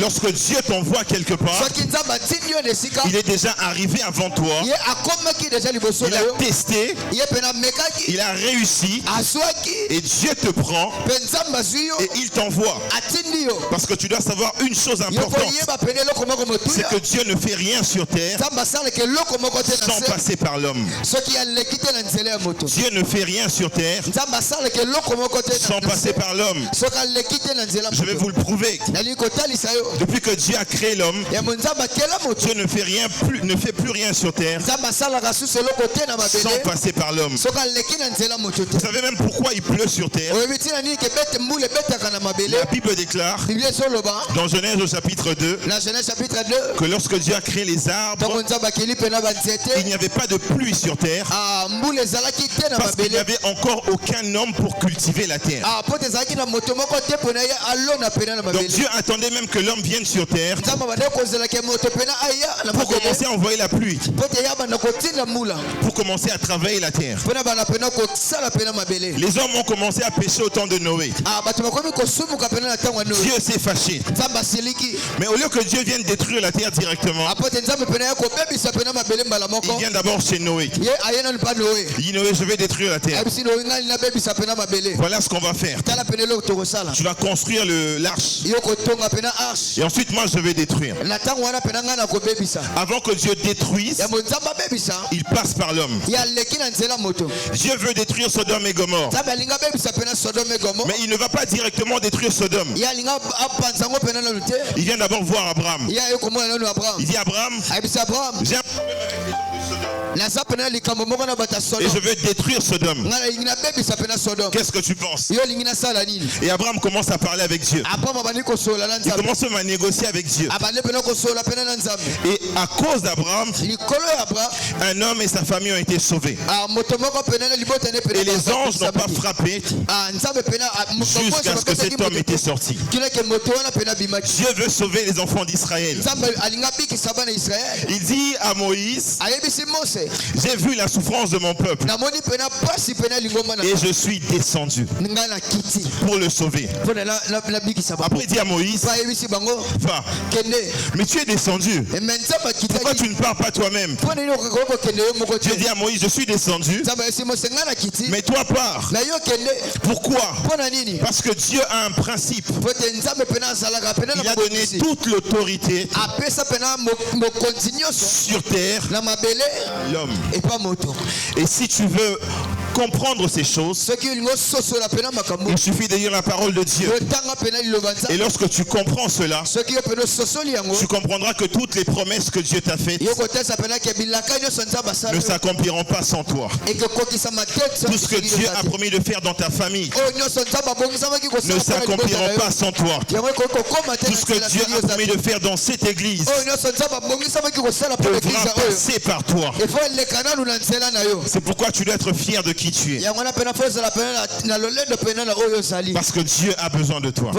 Lorsque Dieu t'envoie quelque part, il est déjà arrivé avant toi. Il a testé, il a réussi, et Dieu te prend et il t'envoie. Parce que tu dois savoir une chose importante, c'est que Dieu ne fait rien sur terre sans passer par l'homme. Dieu ne fait rien sur terre sans passer par l'homme. Je vais vous le prouver. Depuis que Dieu a créé l'homme, Dieu ne fait plus rien sur terre sans passer par l'homme. Vous savez même pourquoi il pleut sur terre? La Bible déclare dans Genèse au chapitre 2 que lorsque Dieu a créé les arbres, il n'y avait pas de pluie sur terre parce qu'il n'y avait encore aucun homme pour cultiver la terre. Donc Dieu attendait même que l'homme vienne sur terre pour commencer à envoyer la pluie, pour commencer à travailler la terre. Les hommes ont commencé à pécher au temps de Noé. Dieu s'est fâché. Mais au lieu que Dieu vienne détruire la terre directement, il vient d'abord chez Noé. Il dit Noé, je vais détruire la terre. Voilà ce qu'on va faire. Tu vas construire l'arche. Et ensuite moi je vais détruire. Avant que Dieu détruise, il passe par l'homme. Dieu veut détruire Sodome et Gomorrhe. Mais il ne va pas directement détruire Sodome. Il vient d'abord voir Abraham. Il dit Abraham, j'ai un problème avec les gens de Sodome. Et je vais détruire Sodome. Qu'est-ce que tu penses? Et Abraham commence à parler avec Dieu. Il commence même à négocier avec Dieu. Et à cause d'Abraham, un homme et sa famille ont été sauvés. Et les anges n'ont pas frappé jusqu'à ce que cet homme était sorti. Dieu veut sauver les enfants d'Israël. Il dit à Moïse, j'ai vu la souffrance de mon peuple et je suis descendu pour le sauver. Après il dit à Moïse, va. Mais tu es descendu. Pourquoi tu ne pars pas toi-même? Dieu dit à Moïse, je suis descendu, mais toi pars. Pourquoi? Parce que Dieu a un principe. Il a donné toute l'autorité sur terre, l'homme. Et si tu veux comprendre ces choses, il suffit de lire la parole de Dieu. Et lorsque tu comprends cela, tu comprendras que toutes les promesses que Dieu t'a faites ne s'accompliront pas sans toi. Tout ce que Dieu a promis de faire dans ta famille ne s'accompliront pas sans toi. Tout ce que Dieu a promis de faire dans cette église devra passer par toi. C'est pourquoi tu dois être fier de qui tu es. Parce que Dieu a besoin de toi.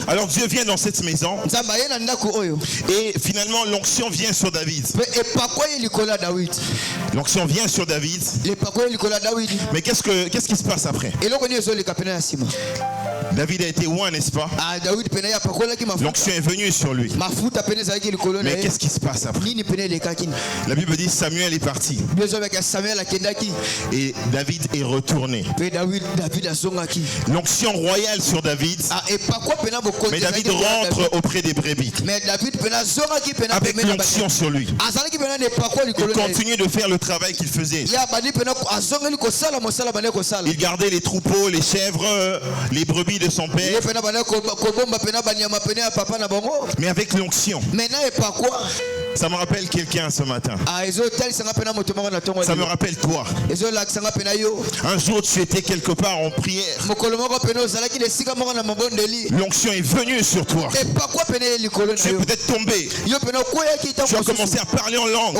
Alors Dieu vient dans cette maison et finalement l'onction vient sur David. L'onction vient sur David. Mais qu'est-ce qui se passe après? David a été oint, n'est-ce pas? L'onction est venue sur lui. Mais qu'est-ce qui se passe après? La Bible dit Samuel est parti. Et David est retourné. L'onction royale sur David. Mais David rentre auprès des brebis. Avec l'onction sur lui. Il continue de faire le travail qu'il faisait. Il gardait les troupeaux, les chèvres, les brebis de son père. Mais avec l'onction. Ça me rappelle quelqu'un ce matin. Ça me rappelle toi. Un jour tu étais quelque part en prière. L'onction est venue sur toi. Tu es peut-être tombé. Tu as commencé à parler en langue.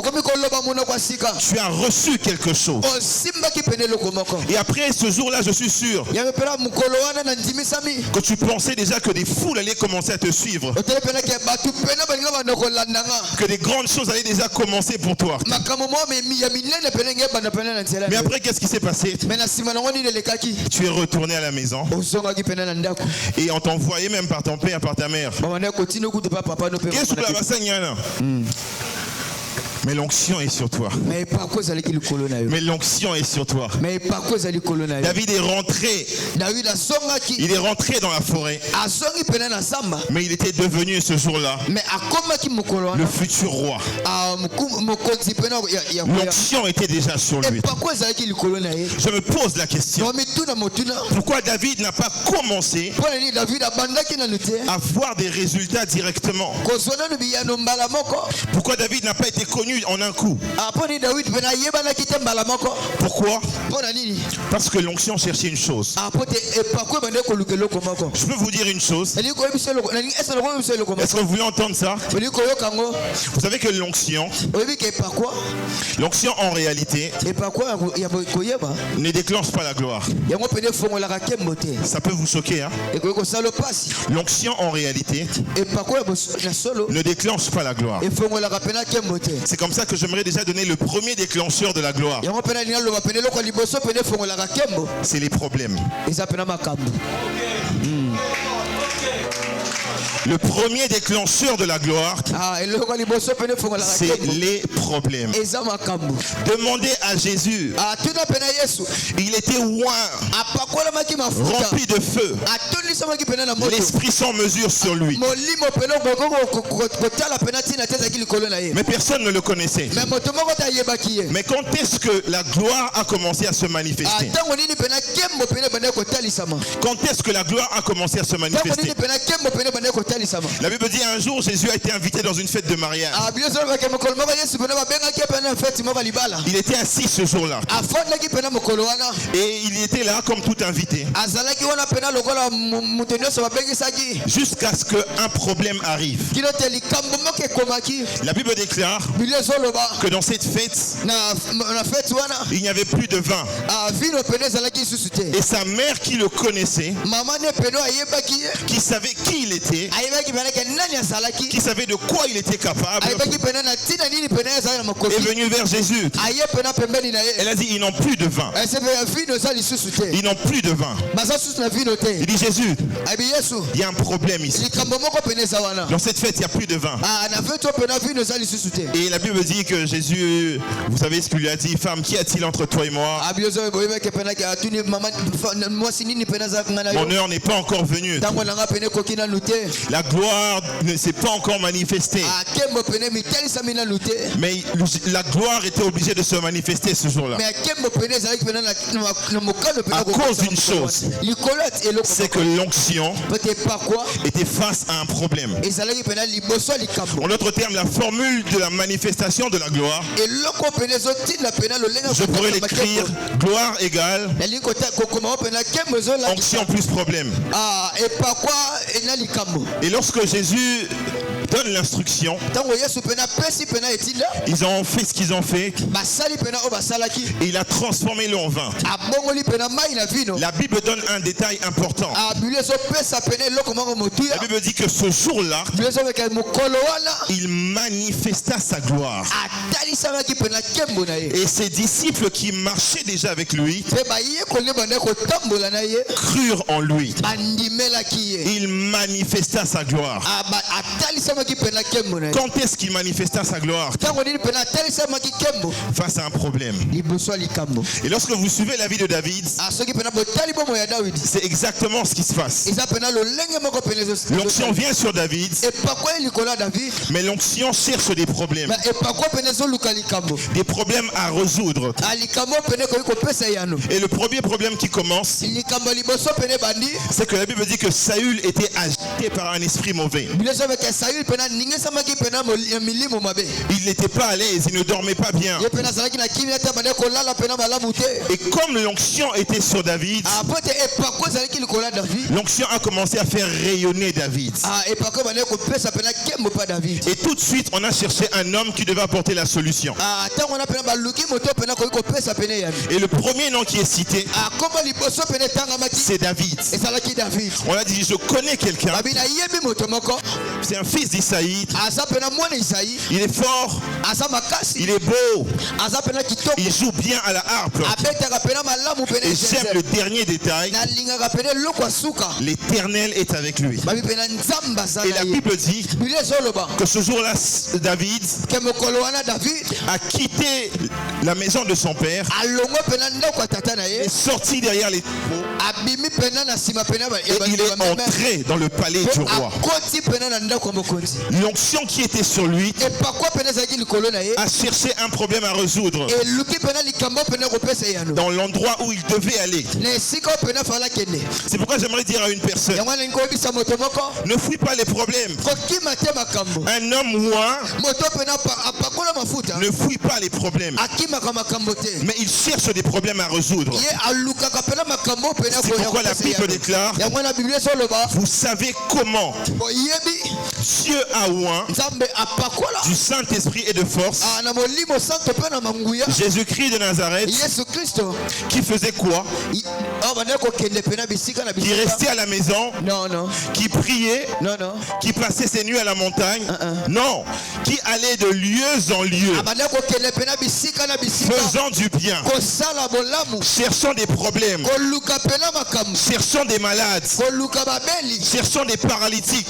Tu as reçu quelque chose. Et après ce jour-là, je suis sûr que tu pensais déjà que des foules allaient commencer à te suivre. Que des grandes choses allaient déjà commencer pour toi. Mais après, qu'est-ce qui s'est passé? Tu es retourné à la maison et on t'envoyait même par ton père, par ta mère. Qu'est-ce que la bassagna? Mais l'onction est sur toi. Mais l'onction est sur toi. David est rentré. Il est rentré dans la forêt. Mais il était devenu ce jour-là le futur roi. L'onction était déjà sur lui. Je me pose la question. Pourquoi David n'a pas commencé à voir des résultats directement? Pourquoi David n'a pas été connu en un coup? Pourquoi? Parce que l'onction cherchait une chose. Je peux vous dire une chose. Est-ce que vous voulez entendre ça? Vous savez que l'onction en réalité ne déclenche pas la gloire. Ça peut vous choquer, hein? L'onction en réalité ne déclenche pas la gloire. C'est comme ça que j'aimerais déjà donner le premier déclencheur de la gloire. C'est les problèmes. Le premier déclencheur de la gloire, c'est les problèmes. Demandez à Jésus. Il était oint, rempli de feu. L'Esprit sans mesure sur lui. Mais personne ne le connaissait. Mais quand est-ce que la gloire a commencé à se manifester? Quand est-ce que la gloire a commencé à se manifester? La Bible dit un jour Jésus a été invité dans une fête de mariage. Il était assis ce jour-là. Et il était là comme tout invité. Jusqu'à ce qu'un problème arrive. La Bible déclare que dans cette fête, il n'y avait plus de vin. Et sa mère qui le connaissait, qui savait qui il était, qui savait de quoi il était capable, est venue vers Jésus. Elle a dit, ils n'ont plus de vin. Ils n'ont plus de vin. Il dit, Jésus, il y a un problème ici. Dans cette fête, il n'y a plus de vin. Et la Bible dit que Jésus, vous savez ce qu'il lui a dit, femme, qu'y a-t-il entre toi et moi? Mon heure n'est pas encore venue. La gloire ne s'est pas encore manifestée. Mais la gloire était obligée de se manifester ce jour-là. À cause d'une chose, c'est que l'onction était face à un problème. En d'autres termes, la formule de la manifestation de la gloire, je pourrais l'écrire: gloire égale onction plus problème. Et lorsque Jésus donne l'instruction, ils ont fait ce qu'ils ont fait et il a transformé l'eau en vin. La Bible donne un détail important. La Bible dit que ce jour-là, il manifesta sa gloire. Et ses disciples qui marchaient déjà avec lui crurent en lui. Il manifesta sa gloire. Quand est-ce qu'il manifesta sa gloire? Face à un problème. Et lorsque vous suivez la vie de David, c'est exactement ce qui se passe. L'onction vient sur David, mais l'onction cherche des problèmes. Des problèmes à résoudre. Et le premier problème qui commence, c'est que la Bible dit que Saül était agité par un esprit mauvais. Il n'était pas à l'aise, il ne dormait pas bien. Et comme l'onction était sur David, l'onction a commencé à faire rayonner David. Et tout de suite, on a cherché un homme qui devait apporter la solution. Et le premier nom qui est cité, c'est David. On a dit, je connais quelqu'un C'est un fils d'Isaïe. Il est fort. Il est beau. Il joue bien à la harpe. Et j'aime le dernier détail. L'Éternel est avec lui. Et la Bible dit que ce jour-là, David a quitté la maison de son père et sorti derrière les troupeaux. Et il est entré dans le palais du roi. L'onction qui était sur lui a cherché un problème à résoudre dans l'endroit où il devait aller. C'est pourquoi j'aimerais dire à une personne: ne fuis pas les problèmes. Un homme loin ne fuit pas les problèmes, mais il cherche des problèmes à résoudre. C'est pourquoi la Bible déclare: vous savez comment Dieu a oint du Saint-Esprit et de force Jésus-Christ de Nazareth, qui faisait quoi? Qui restait à la maison, qui priait, qui passait ses nuits à la montagne, non, qui allait de lieu en lieu, faisant du bien, cherchant des problèmes, cherchant des malades, cherchant des paralytiques,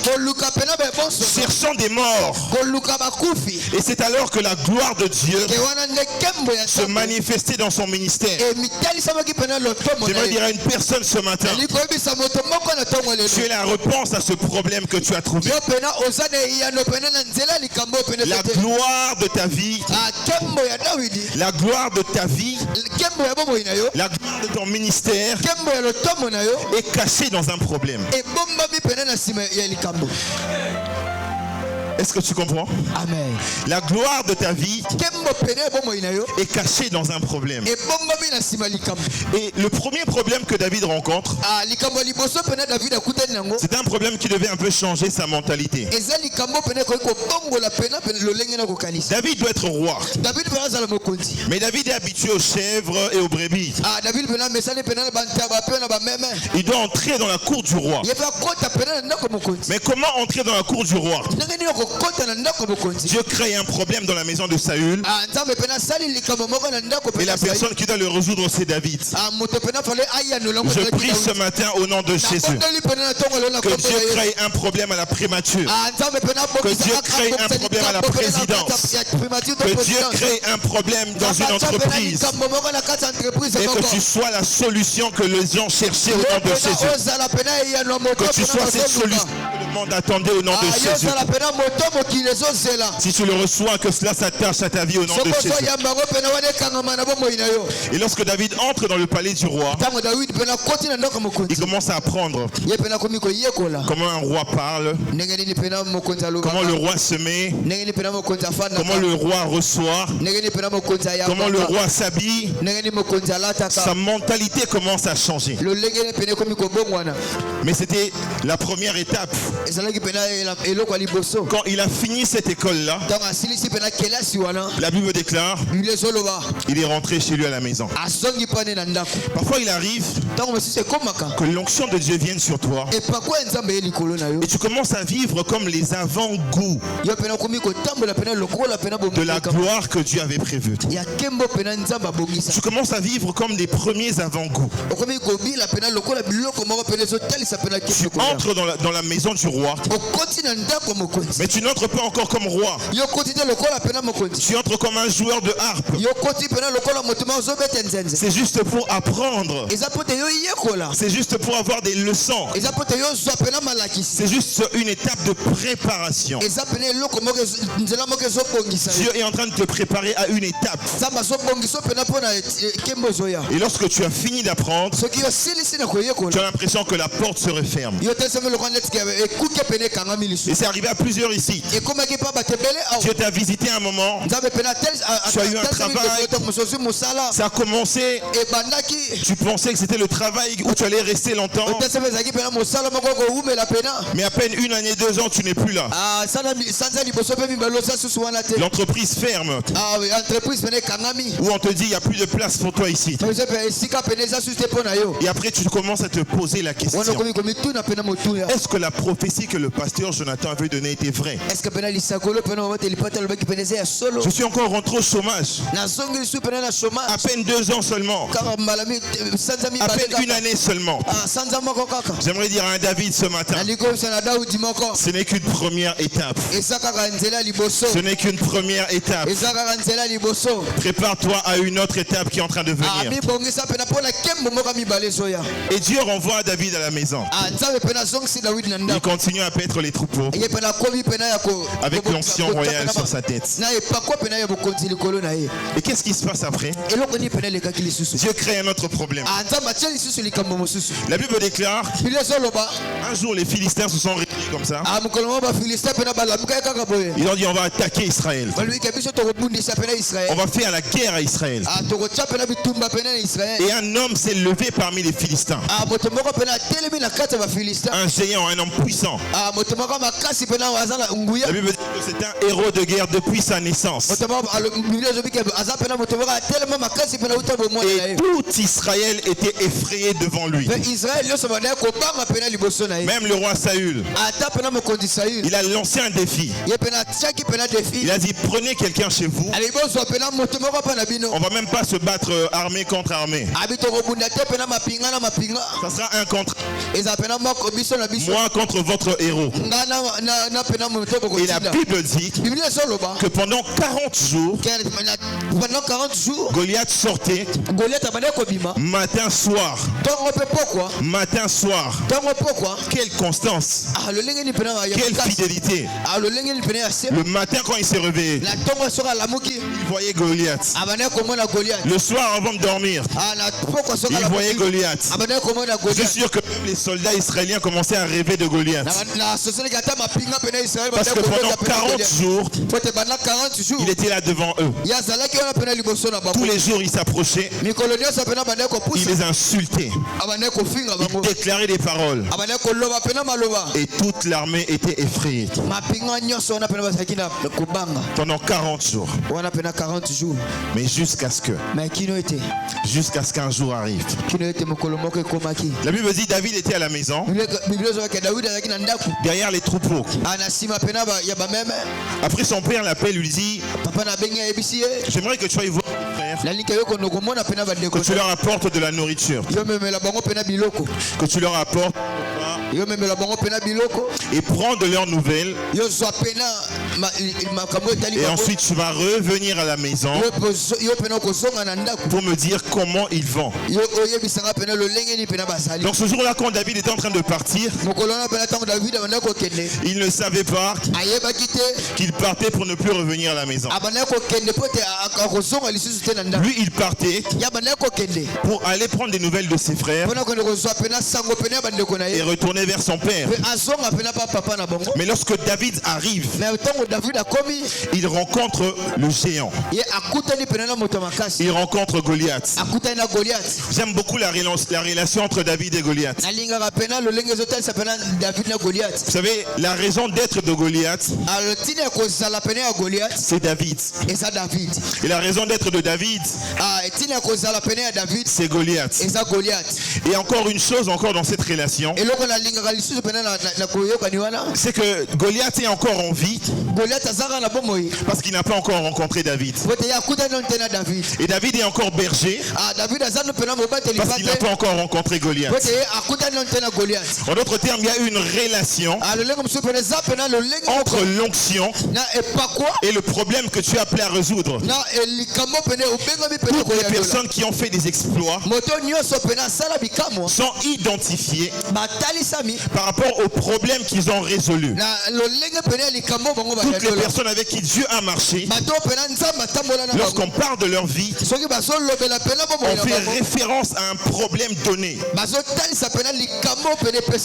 cherchant des morts. Et c'est alors que la gloire de Dieu se manifestait dans son ministère. J'aimerais dire à une personne ce matin: tu es la réponse à ce problème que tu as trouvé. La gloire de ta vie, la gloire de ta vie, la gloire de ton ministère est cachée dans un problème. Est-ce que tu comprends? Amen. La gloire de ta vie est cachée dans un problème. Et le premier problème que David rencontre, c'est un problème qui devait un peu changer sa mentalité. David doit être roi, mais David est habitué aux chèvres et aux brebis. Il doit entrer dans la cour du roi. Mais comment entrer dans la cour du roi? Dieu crée un problème dans la maison de Saül, et la personne qui doit le résoudre, c'est David. Je prie ce matin au nom de Jésus que Dieu crée un problème à la primature, que Dieu crée un problème à la présidence, que Dieu crée un problème dans une entreprise, et que tu sois la solution que les gens cherchaient au nom de Jésus, que tu sois cette solution que le monde attendait au nom de Jésus. Si tu le reçois, que cela s'attache à ta vie au nom de Jésus. Et lorsque David entre dans le palais du roi, il commence à apprendre comment un roi parle, comment le roi se met, comment le roi reçoit, comment le roi s'habille. Sa mentalité commence à changer. Mais c'était la première étape. Quand il a fini cette école-là, la Bible déclare, il est rentré chez lui à la maison. Parfois il arrive que l'onction de Dieu vienne sur toi et tu commences à vivre comme les avant-goûts de la gloire que Dieu avait prévue. Tu commences à vivre comme des premiers avant-goûts. Tu entres dans la maison du roi, mais tu n'entres pas encore comme roi. Tu entres comme un joueur de harpe. C'est juste pour apprendre. C'est juste pour avoir des leçons. C'est juste une étape de préparation. Dieu est en train de te préparer à une étape. Et lorsque tu as fini d'apprendre, tu as l'impression que la porte se referme. Et c'est arrivé à plusieurs ici. Dieu t'a visité un moment. Tu as eu un travail. Ça a commencé. Tu pensais que c'était le travail où tu allais rester longtemps. Mais à peine 1 année, 2 ans, tu n'es plus là. L'entreprise ferme. Où on te dit il n'y a plus de place pour toi ici. Et après tu commences à te poser la question. Est-ce que la prophétie que le pasteur Jonathan avait donnée était vraie? Je suis encore rentré au chômage. À peine 2 ans seulement. À peine 1 année seulement. J'aimerais dire à un David ce matin, ce n'est qu'une première étape. Ce n'est qu'une première étape. Prépare-toi à une autre étape qui est en train de venir. Et Dieu renvoie David à la maison. Il continue à paître les troupeaux avec l'onction royale sur sa tête. Et qu'est-ce qui se passe après? Dieu crée un autre problème. La Bible déclare, un jour les Philistins se sont réunis comme ça. Ils ont dit on va attaquer Israël. On va faire la guerre à Israël. Et un homme s'est levé parmi les Philistins. Un géant, un homme puissant. La Bible dit que c'est un héros de guerre depuis sa naissance. Et tout Israël était effrayé devant lui. Même le roi Saül, il a lancé un défi. Il a dit prenez quelqu'un chez vous. On va même pas se battre armée contre armée. Ça sera un contre moi contre votre héros. Et la Bible dit que pendant 40 jours Goliath sortait matin soir. Matin soir. Quelle constance. Quelle fidélité. Le matin quand il s'est réveillé, il voyait Goliath. Le soir avant de dormir, il voyait Goliath. Je suis sûr que même les soldats israéliens commençaient à rêver de Goliath. Parce que pendant 40 jours, il était là devant eux. Tous les jours, il s'approchait. Il les insultait. Il déclarait des paroles. Et toute l'armée était effrayée. Pendant 40 jours. Mais jusqu'à ce qu'un jour arrive. La Bible dit David était à la maison. Derrière les troupeaux. Après son père l'appelle, lui dit j'aimerais que tu ailles voir mon frère, que tu leur apportes de la nourriture, que tu leur apportes et prends de leurs nouvelles. Et ensuite tu vas revenir à la maison pour me dire comment ils vont. Donc ce jour-là, quand David était en train de partir, il ne savait pas qu'il partait pour ne plus revenir à la maison. Lui, il partait pour aller prendre des nouvelles de ses frères et retourner vers son père. Mais lorsque David arrive, il rencontre le géant. Il rencontre Goliath. J'aime beaucoup la relation entre David et Goliath. Vous savez, la raison d'être de Goliath, c'est David. Et la raison d'être de David, c'est Goliath. Et encore une chose dans cette relation, c'est que Goliath est encore en vie parce qu'il n'a pas encore rencontré David. Et David est encore berger parce qu'il n'a pas encore rencontré Goliath. En d'autres termes, il y a une relation entre l'onction et le problème que tu es appelé à résoudre. Toutes les personnes qui ont fait des exploits sont identifiées par rapport aux problèmes qu'ils ont résolus. Toutes les personnes avec qui Dieu a marché, lorsqu'on parle de leur vie, on fait référence à un problème donné.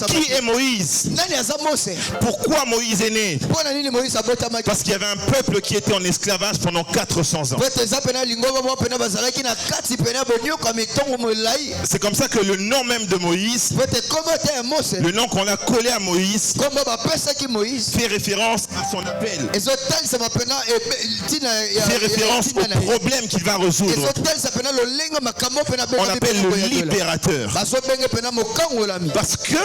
Qui est Moïse? Pourquoi Moïse est né? Parce qu'il y avait un peuple qui était en esclavage pendant 400 ans. C'est comme ça que le nom même de Moïse, le nom qu'on a collé à Moïse, fait référence à son appel. Fait référence au problème qu'il va résoudre. On appelle le libérateur. Parce que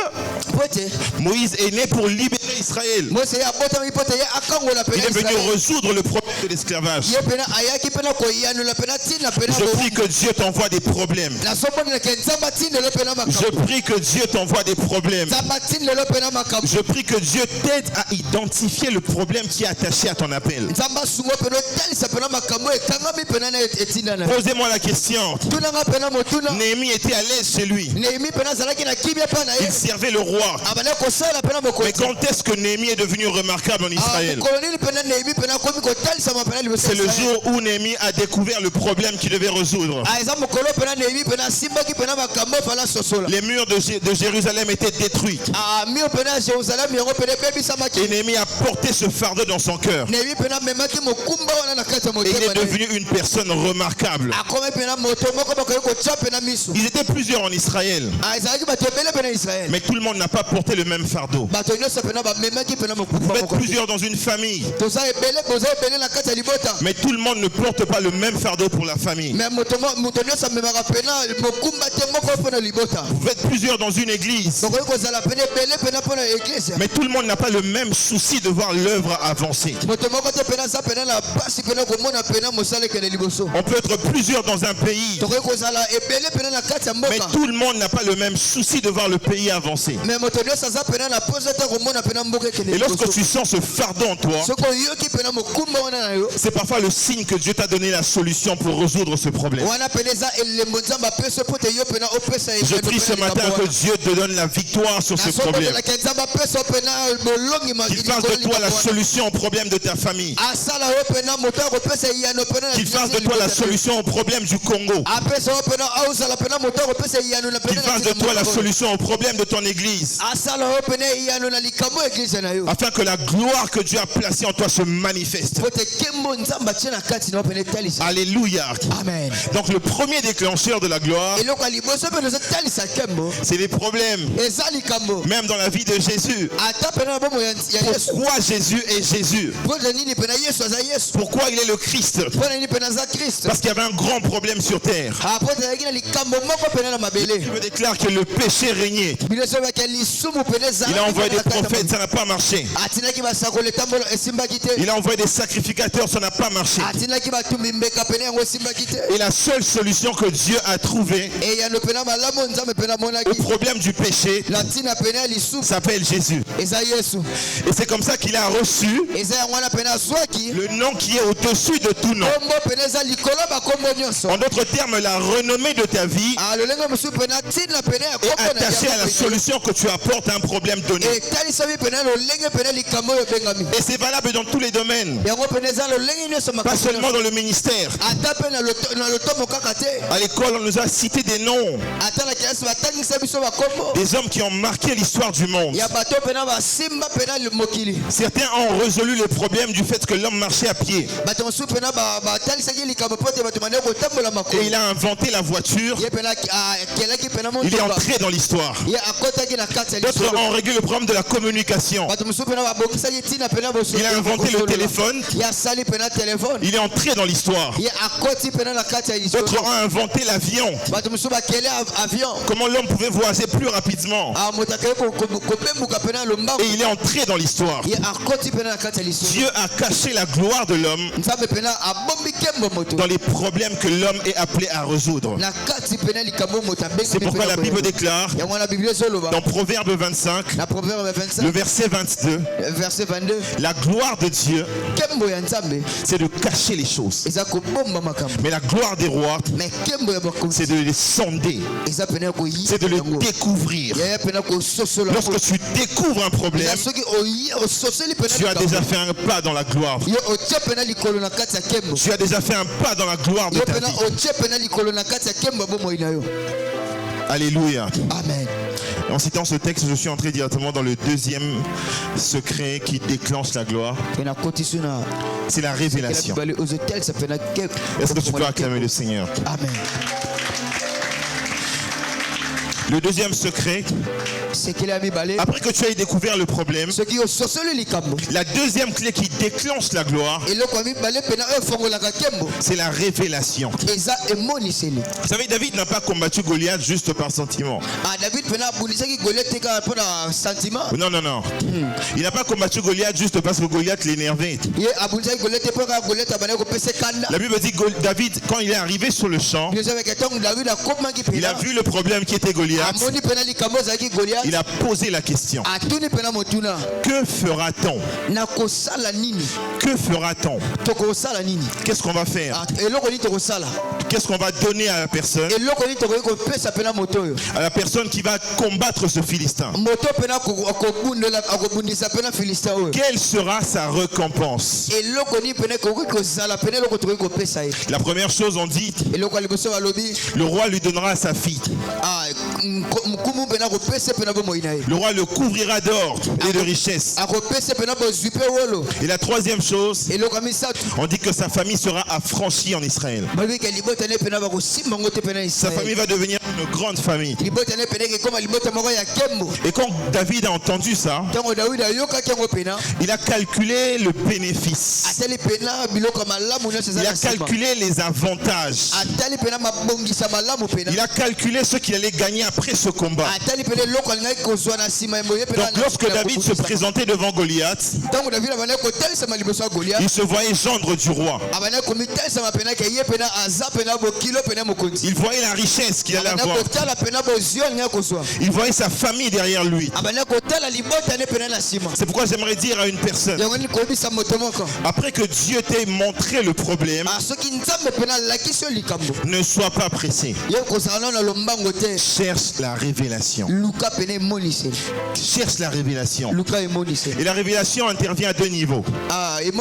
Moïse est né pour libérer Israël. Il est venu résoudre le problème de l'esclavage. Je prie que Dieu t'envoie des problèmes. Je prie que Dieu t'envoie des problèmes. Je prie que Dieu t'aide à identifier le problème qui est attaché à ton appel. Posez-moi la question. Néhémie était à l'aise chez lui. Il servait le roi. Mais quand est-ce que Néhémie est devenu remarquable en Israël? C'est le jour où Néhémie a découvert le problème qu'il devait résoudre. Les murs de Jérusalem étaient détruits. Et Néhémie a porté ce fardeau dans son cœur. Et il est devenu une personne remarquable. Ils étaient plusieurs en Israël. Mais tout le monde n'a pas porté le même fardeau. Vous êtes plusieurs dans une famille. Mais tout le monde ne porte pas le même fardeau pour la famille. Vous êtes plusieurs dans une église. Mais tout le monde n'a pas le même souci de voir l'œuvre avancer. On peut être plusieurs dans un pays. Mais tout le monde n'a pas le même souci de voir le pays avancer. Et lorsque tu sens ce fardeau en toi, c'est parfois le signe que Dieu t'a donné la solution pour résoudre ce problème. Je prie ce matin que Dieu te donne la victoire sur ce problème. Qu'il fasse de toi la solution au problème de ta famille. Qu'il fasse de toi la solution au problème du Congo. Qu'il fasse de toi la solution au problème de ton église. Afin que la gloire que Dieu a placée en toi se manifeste. Alléluia. Amen. Donc le premier déclencheur de la gloire, c'est les problèmes. Même dans la vie de Jésus. Pourquoi Jésus est Jésus? Pourquoi il est le Christ? Parce qu'il y avait un grand problème sur terre. Je déclare que le péché régnait. Il a envoyé des prophètes, ça n'a pas marché. Il a envoyé des sacrificateurs, ça n'a pas marché. Et la seule solution que Dieu a trouvée au problème du péché s'appelle Jésus. Et c'est comme ça qu'il a reçu le nom qui est au-dessus de tout nom. En d'autres termes, la renommée de ta vie est attachée à la solution que tu apportes à un problème donné. Et c'est valable dans tous les domaines. Pas seulement dans le ministère. À l'école, on nous a cité des noms. Des hommes qui ont marqué l'histoire du monde. Certains ont résolu le problème du fait que l'homme marchait à pied. Et il a inventé la voiture. Il est entré dans l'histoire. D'autres ont réglé le problème de la communication. Il a inventé le téléphone. Il est entré dans l'histoire. D'autres ont inventé l'avion. Comment l'homme pouvait voyager plus rapidement. Et il est entré dans l'histoire. Dieu a caché la gloire de l'homme dans les problèmes que l'homme est appelé à résoudre. C'est pourquoi la Bible déclare dans Proverbe 25, le verset 22, la gloire de Dieu c'est de cacher les choses. Mais la gloire des rois, c'est de les sonder. C'est de les découvrir. Lorsque tu découvres un problème, tu as déjà fait un pas dans la gloire. Tu as déjà fait un pas dans la gloire de ta vie. Alléluia. Amen. En citant ce texte, je suis entré directement dans le deuxième secret qui déclenche la gloire. C'est la révélation. Est-ce que tu peux acclamer le Seigneur? Amen. Le deuxième secret, après que tu aies découvert le problème, la deuxième clé qui déclenche la gloire, c'est la révélation. Vous savez, David n'a pas combattu Goliath juste par sentiment. Non, non, non. Il n'a pas combattu Goliath juste parce que Goliath l'énervait. La Bible dit que David, quand il est arrivé sur le champ, il a vu le problème qui était Goliath. Il a posé la question. Que fera-t-on? Que fera-t-on? Qu'est-ce qu'on va faire? Qu'est-ce qu'on va donner à la personne? À la personne qui va combattre ce Philistin. Quelle sera sa récompense? La première chose, on dit, le roi lui donnera sa fille. Le roi le couvrira d'or et de richesses. Et la troisième chose, on dit que sa famille sera affranchie en Israël. Sa famille va devenir une grande famille. Et quand David a entendu ça, il a calculé le bénéfice. Il a calculé les avantages. Il a calculé ce qu'il allait gagner après ce combat. Donc lorsque David se présentait devant Goliath, il se voyait gendre du roi. Il voyait la richesse qu'il allait avoir. Il voyait sa famille derrière lui. C'est pourquoi j'aimerais dire à une personne, après que Dieu t'ait montré le problème, ne sois pas pressé. Cherche la révélation. Cherche la révélation. Et la révélation intervient à deux niveaux. Elle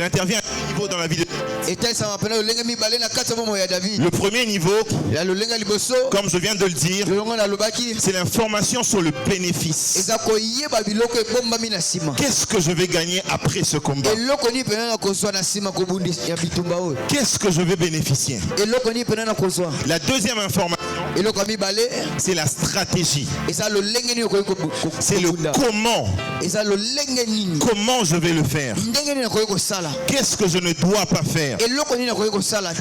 intervient à deux niveaux dans la vie de David. Le premier niveau, comme je viens de le dire, c'est l'information sur le bénéfice. Qu'est-ce que je vais gagner après ce combat? Qu'est-ce que je vais bénéficier? La deuxième information, c'est la stratégie. C'est le comment. Comment je vais le faire? Qu'est-ce que je ne dois pas faire?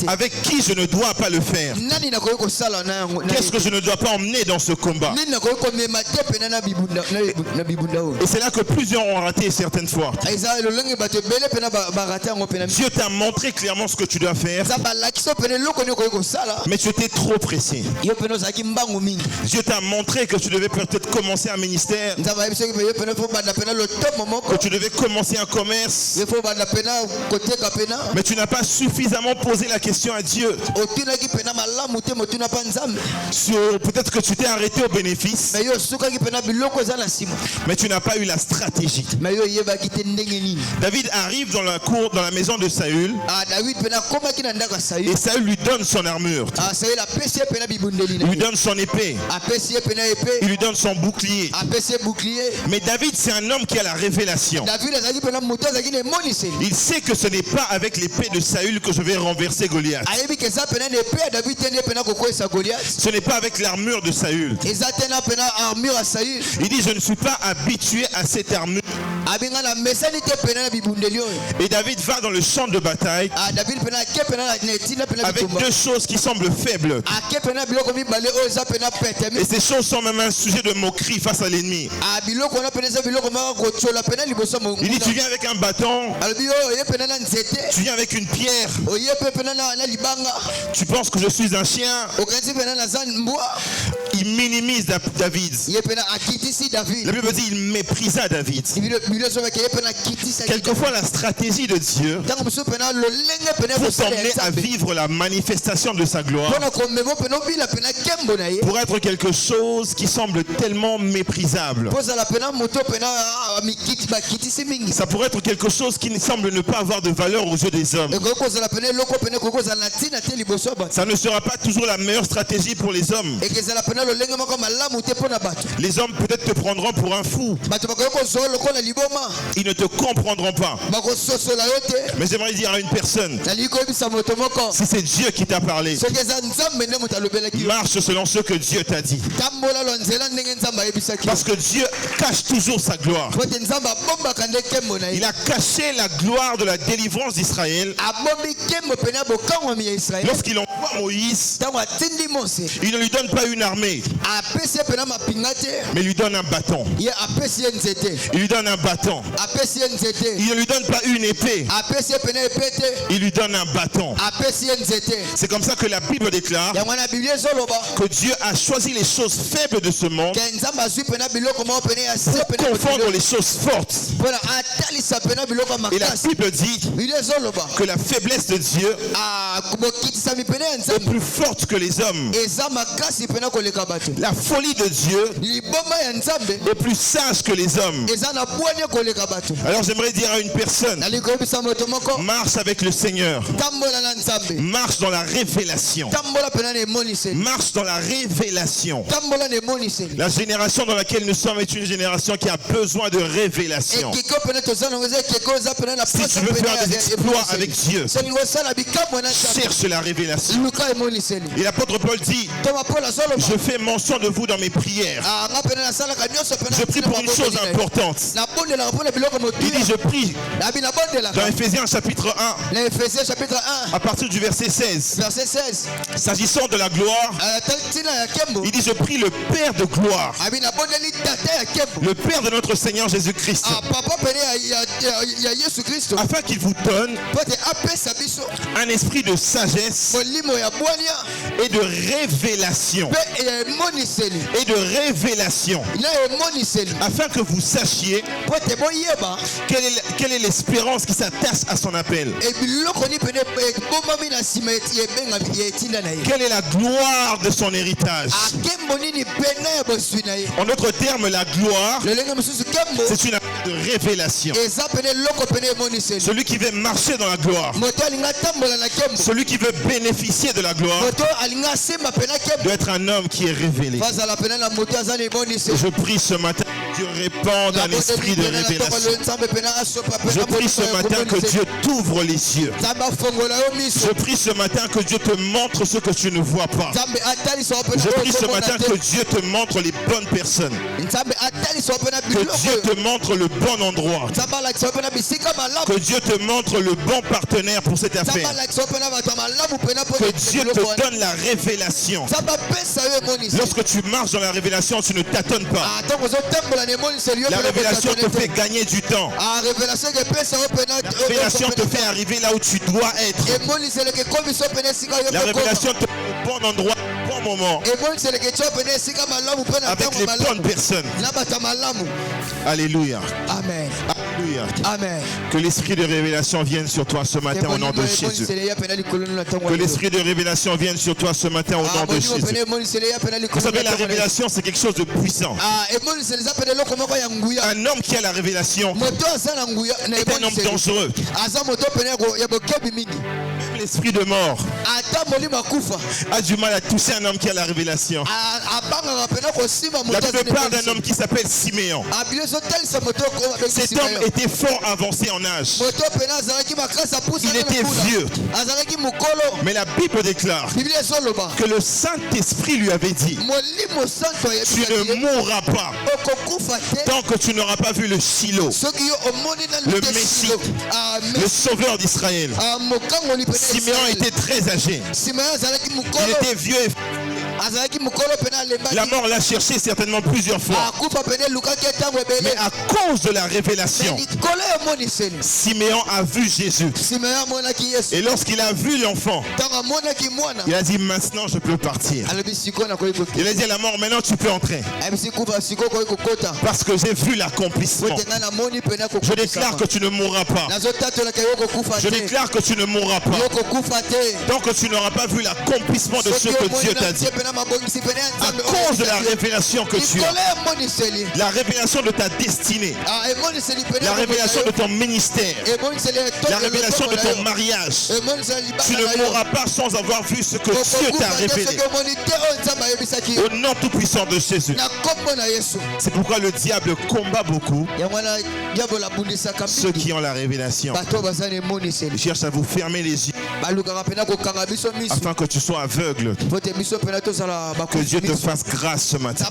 Avec qui je ne dois pas le faire? Qu'est-ce que je ne dois pas emmener dans ce combat? Et c'est là que plusieurs ont raté certaines fois. Dieu t'a montré clairement ce que tu dois faire, mais tu étais trop pressé. Dieu t'a montré que tu devais peut-être commencer un ministère, que tu devais commencer un commerce, mais tu n'as pas suffisamment posé la question à Dieu. Peut-être que tu t'es arrêté au bénéfice, mais tu n'as pas eu la stratégie. David arrive dans la cour, dans la maison de Saül, et Saül lui donne son armure. Il lui donne son épée. Il lui donne son bouclier. Mais David, c'est un homme qui a la révélation. Il sait que ce n'est pas avec l'épée de Saül que je vais renverser Goliath. Ce n'est pas avec l'armure de Saül. Il dit, je ne suis pas habitué à cette armure. Et David va dans le champ de bataille avec deux choses qui semblent faibles. Et ces choses sont même un sujet de moquerie face à l'ennemi. Il dit, tu viens avec un bâton, tu viens avec une pierre, tu penses que je suis un chien. Il minimise David. La Bible dit il méprisa David. Quelquefois la stratégie de Dieu pour t'emmener à vivre la manifestation de sa gloire pour être quelque chose qui semble tellement méprisable. Ça pourrait être quelque chose qui semble ne pas avoir de valeur aux yeux des hommes. Ça ne sera pas toujours la meilleure stratégie pour les hommes. Les hommes peut-être te prendront pour un fou. Ils ne te comprendront pas. Mais j'aimerais dire à une personne, si c'est Dieu qui t'a parlé, marche selon ce que Dieu t'a dit. Parce que Dieu cache toujours sa gloire. Il a caché la gloire de la délivrance d'Israël. Lorsqu'il envoie Moïse, il ne lui donne pas une armée, mais il lui donne un bâton. Il lui donne un bâton. Il ne lui donne pas une épée, il lui donne un bâton. C'est comme ça que la Bible déclare que Dieu a choisi les choses faibles de ce monde pour confondre les choses fortes. Et la Bible dit que la faiblesse de Dieu est plus forte que les hommes. La folie de Dieu est plus sage que les hommes. Alors j'aimerais dire à une personne, marche avec le Seigneur. Marche dans la révélation. Marche dans la révélation. La génération dans laquelle nous sommes est une génération qui a besoin de révélation. Si tu veux faire des exploits avec Dieu, cherche la révélation. Et l'apôtre Paul dit, je fais mention de vous dans mes prières. Je prie pour une chose importante. Il dit, je prie dans Ephésiens chapitre 1, à partir du verset 16. S'agissant de la gloire, il dit, je prie le Père de gloire, le Père de notre Seigneur Jésus-Christ, afin qu'il vous donne un esprit de sagesse et de révélation. Afin que vous sachiez quelle est l'espérance qui s'attache à son appel. Quelle est la gloire de son héritage. En d'autres termes, la gloire, c'est une affaire de révélation. Celui qui veut marcher dans la gloire, celui qui veut bénéficier de la gloire, doit être un homme qui est révélé. Je prie ce matin que Dieu répande un esprit de révélation. Je prie ce matin que Dieu t'ouvre les yeux. Je prie ce matin que Dieu te montre ce que tu ne vois pas. Je prie ce matin que Dieu te montre les bonnes personnes. Que Dieu te montre le bon endroit. Que Dieu te montre le bon partenaire pour cette affaire. Que Dieu te donne la révélation. Lorsque tu marches dans la révélation, tu ne tâtonnes pas. La révélation te fait gagner du temps. La révélation te fait arriver là où tu dois être. La révélation te met au bon endroit, au bon moment, avec les bonnes personnes. Alléluia. Amen. Alléluia. Amen. Que l'esprit de révélation vienne sur toi ce matin au nom de Jésus. Que l'esprit de révélation vienne sur toi ce matin au nom de Jésus. Vous savez, la révélation, c'est quelque chose de puissant. Un homme qui a la révélation est un homme dangereux. Même l'esprit de mort a du mal à toucher un homme qui a la révélation. La Bible parle d'un homme qui s'appelle Siméon. Cet homme était fort avancé en âge. Il était vieux. Mais la Bible déclare que le Saint-Esprit lui avait dit, tu ne mourras pas tant que tu n'auras pas vu le Shiloh, le Messie, le Sauveur d'Israël. Siméon était très âgé. Il était vieux et La mort l'a cherché certainement plusieurs fois. Mais à cause de la révélation, Siméon a vu Jésus. Et lorsqu'il a vu l'enfant, il a dit maintenant je peux partir. Il a dit à la mort maintenant tu peux entrer. Parce que j'ai vu l'accomplissement. Je déclare que tu ne mourras pas. Je déclare que tu ne mourras pas. Tant que tu n'auras pas vu l'accomplissement de ce que Dieu t'a dit. À cause de la révélation que tu as. La révélation de ta destinée. La révélation de ton ministère. La révélation de ton mariage. Tu ne mourras pas sans avoir vu ce que Dieu t'a révélé. Au nom tout puissant de Jésus. C'est pourquoi le diable combat beaucoup ceux qui ont la révélation. Il cherche à vous fermer les yeux afin que tu sois aveugle. Que Dieu te fasse grâce ce matin.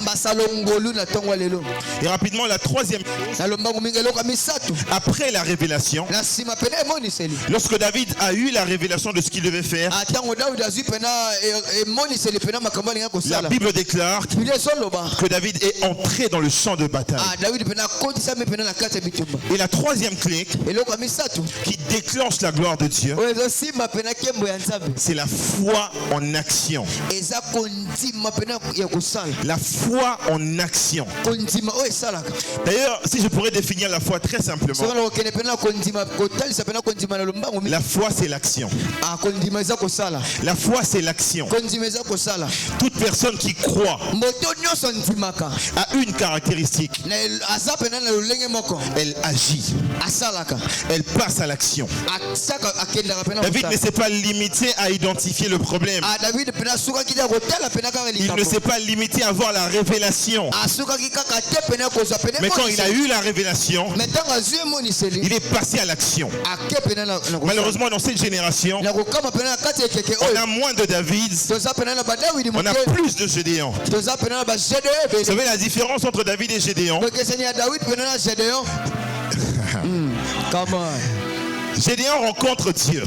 Et rapidement, la troisième chose, après la révélation, lorsque David a eu la révélation de ce qu'il devait faire, la Bible déclare que David est entré dans le champ de bataille. Et la troisième clé qui déclenche la gloire de Dieu, c'est la foi en action. La foi en action. D'ailleurs, si je pourrais définir la foi très simplement, la foi c'est l'action. La foi c'est l'action. Toute personne qui croit a une caractéristique. Elle agit. Elle passe à l'action. David ne s'est pas limité à identifier le problème. Il ne s'est pas limité à voir la révélation. Mais quand il a eu la révélation, il est passé à l'action. Malheureusement, dans cette génération, on a moins de David, on a plus de Gédéon. Vous savez la différence entre David et Gédéon? Gédéon rencontre Dieu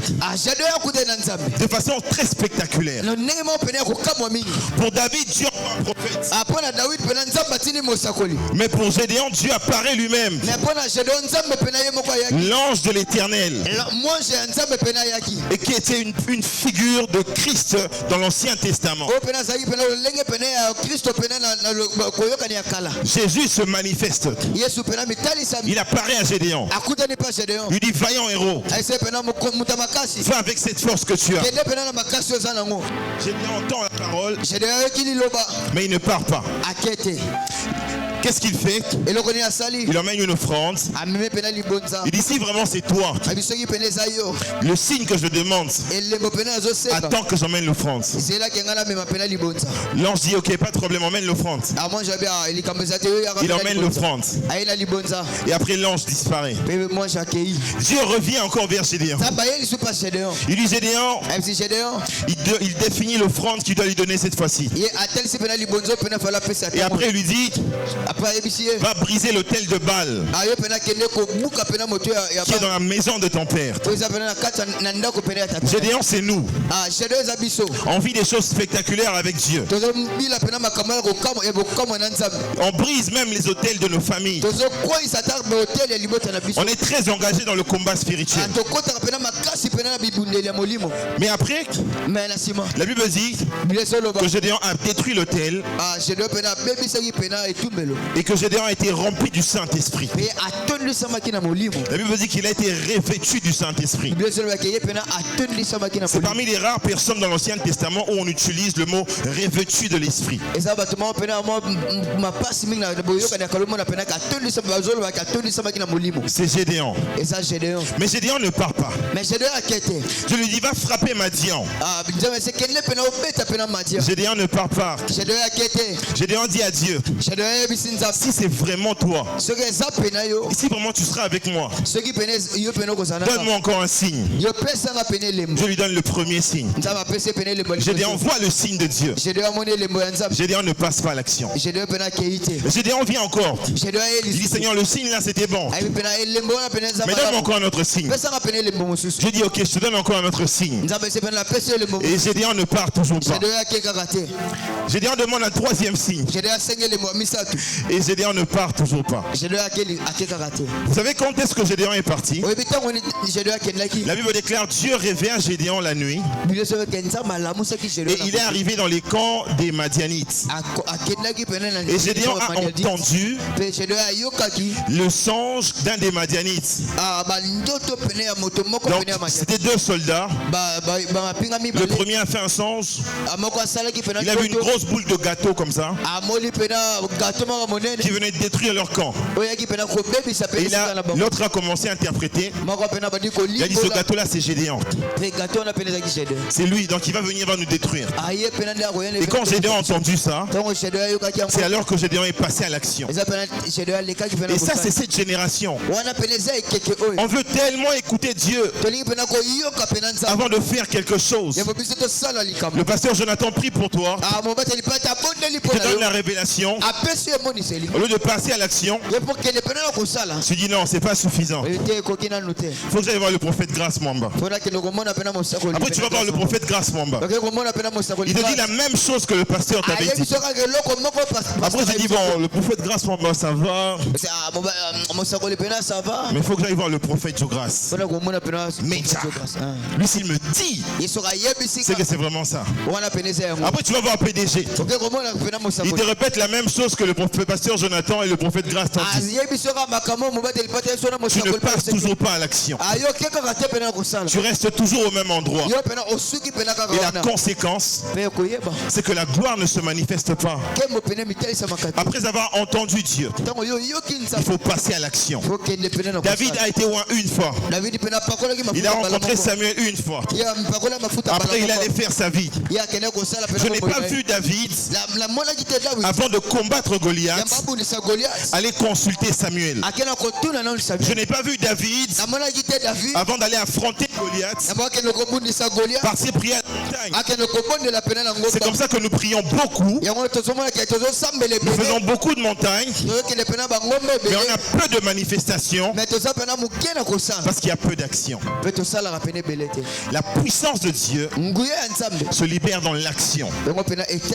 de façon très spectaculaire. Pour David, Dieu envoie un prophète. Mais pour Gédéon, Dieu apparaît lui-même. L'ange de l'Éternel. Et qui était une figure de Christ dans l'Ancien Testament. Jésus se manifeste. Il apparaît à Gédéon. Il dit vaillant héros. Va avec cette force que tu as. Gédéon entend la parole, mais il ne part pas. Qu'est-ce qu'il fait? Il emmène une offrande. Il dit si vraiment c'est toi, le signe que je demande, attends que j'emmène l'offrande. L'ange dit ok, pas de problème, emmène l'offrande. Il emmène l'offrande. Et après l'ange disparaît. Dieu revient encore vers Gédéon. Il dit Gédéon, il définit l'offrande qu'il doit lui donner cette fois-ci. Et après il lui dit va briser l'autel de Baal qui est dans la maison de ton père. Gédéon c'est nous. On vit des choses spectaculaires avec Dieu. On brise même les autels de nos familles. On est très engagé dans le combat spirituel. Mais après, la Bible dit que Gédéon a détruit l'autel et que Gédéon a été rempli du Saint-Esprit. La Bible dit qu'il a été revêtu du Saint-Esprit. C'est parmi les rares personnes dans l'Ancien Testament où on utilise le mot revêtu de l'Esprit. C'est Gédéon. Mais Gédéon ne part pas. Je lui dis va frapper Madian. Gédéon ne part pas. Gédéon dit à Dieu si c'est vraiment toi, et si vraiment tu seras avec moi, donne-moi encore un signe. Je lui donne le premier signe. Gédéon voit le signe de Dieu. Gédéon ne passe pas à l'action. Gédéon vient encore. Il dit Seigneur, le signe là c'était bon. Mais donne-moi encore un autre signe. Je dis ok, je te donne encore un autre signe. Et Gédéon ne part toujours pas. Gédéon demande un troisième signe. Et Gédéon ne part toujours pas. Vous savez quand est-ce que Gédéon est parti? La Bible déclare Dieu réveille Gédéon la nuit. Et il est arrivé dans les camps des Madianites. Et Gédéon a entendu le songe d'un des Madianites. Donc c'était deux soldats. Le premier a fait un songe. Il a vu une grosse boule de gâteau comme ça qui venait de détruire leur camp. Et l'autre a commencé à interpréter. Il a dit ce gâteau là c'est Gédéon. C'est lui, donc il va venir, va nous détruire. Et quand Gédéon a entendu ça, c'est alors que Gédéon est passé à l'action. Et ça c'est cette génération. On veut tellement écouter Dieu avant de faire quelque chose. Le pasteur Jonathan prie pour toi. Il te donne la révélation. Au lieu de passer à l'action, tu dis non, c'est pas suffisant. Il faut que j'aille voir le prophète Grâce Mwamba. Après tu vas voir le prophète Grâce Mwamba. Il te dit la même chose que le pasteur t'avait dit. Après j'ai dit bon, le prophète Grâce Mwamba ça va. Mais il faut que j'aille voir le prophète Grâce. Mais lui s'il me dit, c'est que c'est vraiment ça. Après tu vas voir PDG. Il te répète la même chose que le pasteur Jonathan et le prophète Grâce t'ont dit. Tu ne passes toujours pas à l'action. Tu restes toujours au même endroit. Et la conséquence, c'est que la gloire ne se manifeste pas. Après avoir entendu Dieu, il faut passer à l'action. David a été loin une fois. Il a rencontré Samuel une fois. Après il allait faire sa vie. Je n'ai pas vu David, avant de combattre Goliath, aller consulter Samuel. Je n'ai pas vu David, avant d'aller affronter Goliath, passer prier à la montagne. C'est comme ça que nous prions beaucoup. Nous faisons beaucoup de montagnes, mais on a peu de manifestations parce qu'il y a peu d'action. La puissance de Dieu se libère dans l'action.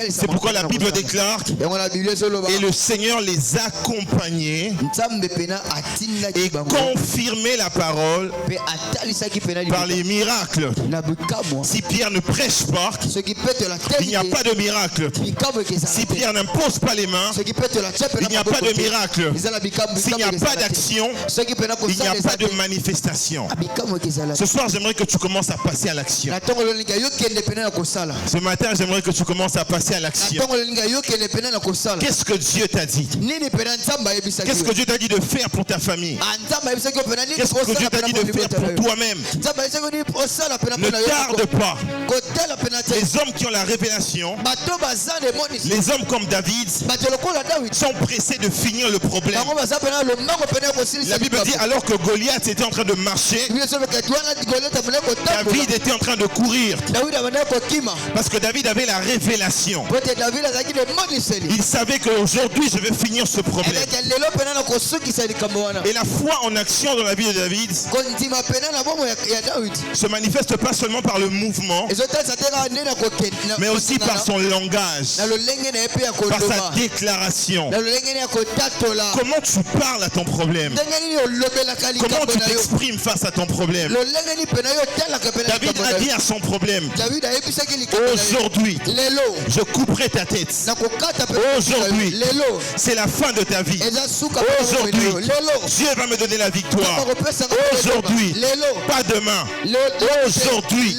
C'est pourquoi la Bible déclare et le Seigneur les accompagnait et confirmait la parole par les miracles. Si Pierre ne prêche pas, il n'y a pas de miracle. Si Pierre n'impose pas les mains, il n'y a pas de miracle. S'il n'y a pas d'action, il n'y a pas de manifestation. Ce soir, j'aimerais que tu commences à passer à l'action. Ce matin, j'aimerais que tu commences à passer à l'action. Qu'est-ce que Dieu t'a dit? Qu'est-ce que Dieu t'a dit de faire pour ta famille? Qu'est-ce que Dieu t'a dit de faire pour toi-même? Ne tarde pas. Les hommes qui ont la révélation, les hommes comme David, sont pressés de finir le problème. La Bible dit alors que Goliath était en train de marcher, David était en train de courir. Parce que David avait la révélation. Il savait qu'aujourd'hui je vais finir ce problème. Et la foi en action dans la vie de David se manifeste pas seulement par le mouvement, mais aussi par son langage, par sa déclaration. Comment tu parles à ton problème? Comment tu t'exprimes face à ton problème? David a dit à son problème, aujourd'hui je couperai ta tête. Aujourd'hui c'est la fin de ta vie. Aujourd'hui Dieu va me donner la victoire. Aujourd'hui, pas demain. Aujourd'hui.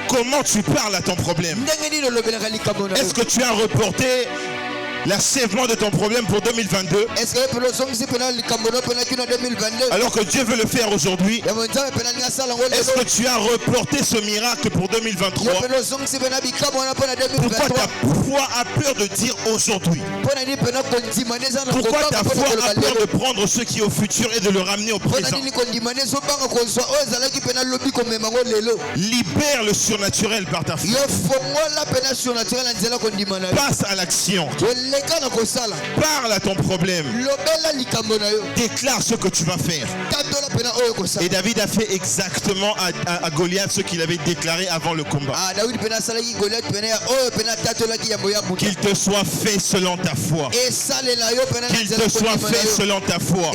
Comment tu parles à ton problème? Est-ce que tu as reporté l'achèvement de ton problème pour 2022? Alors que Dieu veut le faire aujourd'hui, est-ce que tu as reporté ce miracle pour 2023? Pourquoi ta foi a peur de dire aujourd'hui? Pourquoi ta foi a peur de prendre ce qui est au futur et de le ramener au présent? Libère le surnaturel par ta foi. Passe à l'action. Parle à ton problème. Déclare ce que tu vas faire. Et David a fait exactement à Goliath ce qu'il avait déclaré avant le combat. Qu'il te soit fait selon ta foi. Qu'il te soit fait selon ta foi.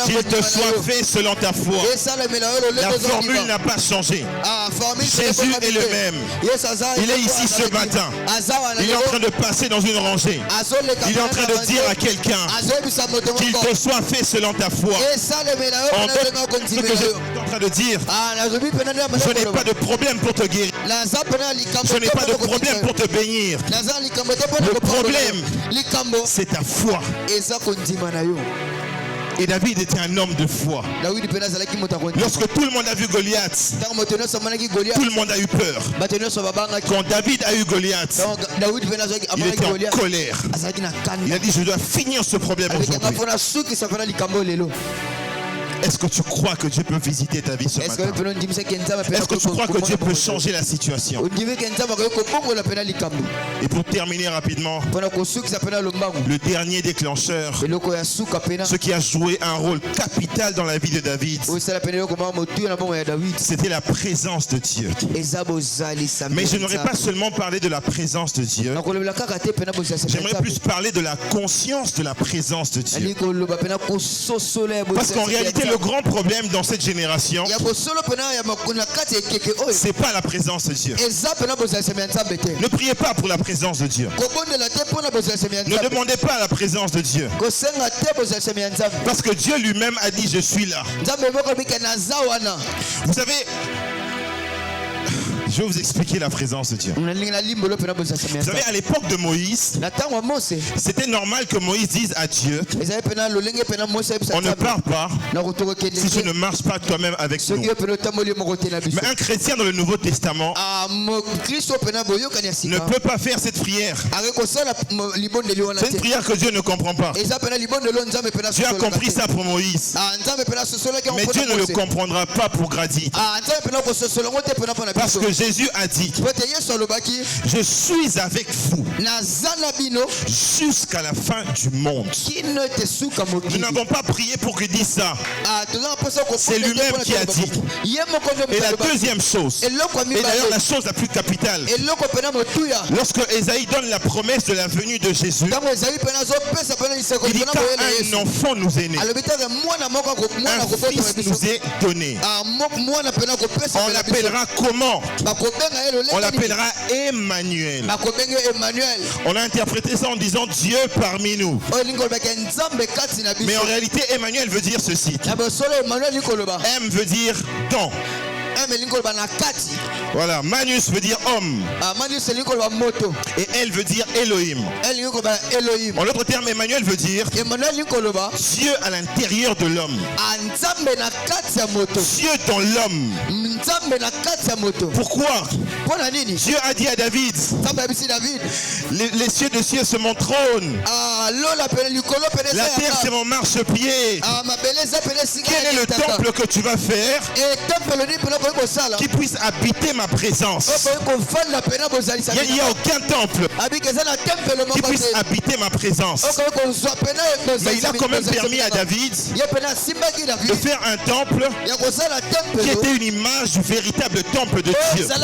Qu'il te soit fait selon ta foi. La formule n'a pas changé. Jésus est le même. Il est ici ce matin. Il est en train de passer dans une rangée. Il est en train de dire à quelqu'un qu'il te soit fait selon ta foi. Ce que je suis en train de dire, je n'ai pas de problème pour te guérir. Je n'ai pas de problème pour te bénir. Le problème, c'est ta foi. Et David était un homme de foi. Lorsque tout le monde a vu Goliath, tout le monde a eu peur. Quand David a eu Goliath, il était en colère. Il a dit, je dois finir ce problème aujourd'hui. Est-ce que tu crois que Dieu peut visiter ta vie ce matin? Est-ce que tu crois que Dieu peut changer la situation? Et pour terminer rapidement, le dernier déclencheur, ce qui a joué un rôle capital dans la vie de David, c'était la présence de Dieu. Mais je n'aurais pas seulement parlé de la présence de Dieu, j'aimerais plus parler de la conscience de la présence de Dieu. Parce qu'en réalité, le grand problème dans cette génération, c'est pas la présence de Dieu. Ne priez pas pour la présence de Dieu. Ne demandez pas la présence de Dieu. Parce que Dieu lui-même a dit, je suis là. Vous savez, je vais vous expliquer la présence de Dieu. Vous savez, à l'époque de Moïse, c'était normal que Moïse dise à Dieu, on ne part pas si tu ne marches pas toi-même avec nous. Mais un chrétien dans le Nouveau Testament ne peut pas faire cette prière. C'est une prière que Dieu ne comprend pas. Dieu a compris ça pour Moïse. Mais Dieu ne le comprendra pas pour Gradit. Parce que Jésus a dit, je suis avec vous jusqu'à la fin du monde. Nous n'avons pas prié pour qu'il dise ça. C'est lui-même qui a dit. Et la deuxième chose, et d'ailleurs la chose la plus capitale, lorsque Ésaïe donne la promesse de la venue de Jésus, il dit qu'un enfant nous est né, un fils nous est donné. On l'appellera comment? On l'appellera Emmanuel. On a interprété ça en disant Dieu parmi nous. Mais en réalité, Emmanuel veut dire ceci. M veut dire dans. Voilà, Manus veut dire homme. Et elle veut dire Elohim. En l'autre terme, Emmanuel veut dire Dieu à l'intérieur de l'homme. Dieu dans l'homme. Pourquoi? Dieu a dit à David, les cieux des cieux c'est mon trône. La terre c'est mon marchepied. Quel est le temple que tu vas faire qui puisse habiter ma présence? Il n'y a aucun temple qui puisse habiter ma présence. Mais il a quand même permis à David de faire un temple qui était une image du véritable temple de Dieu, dans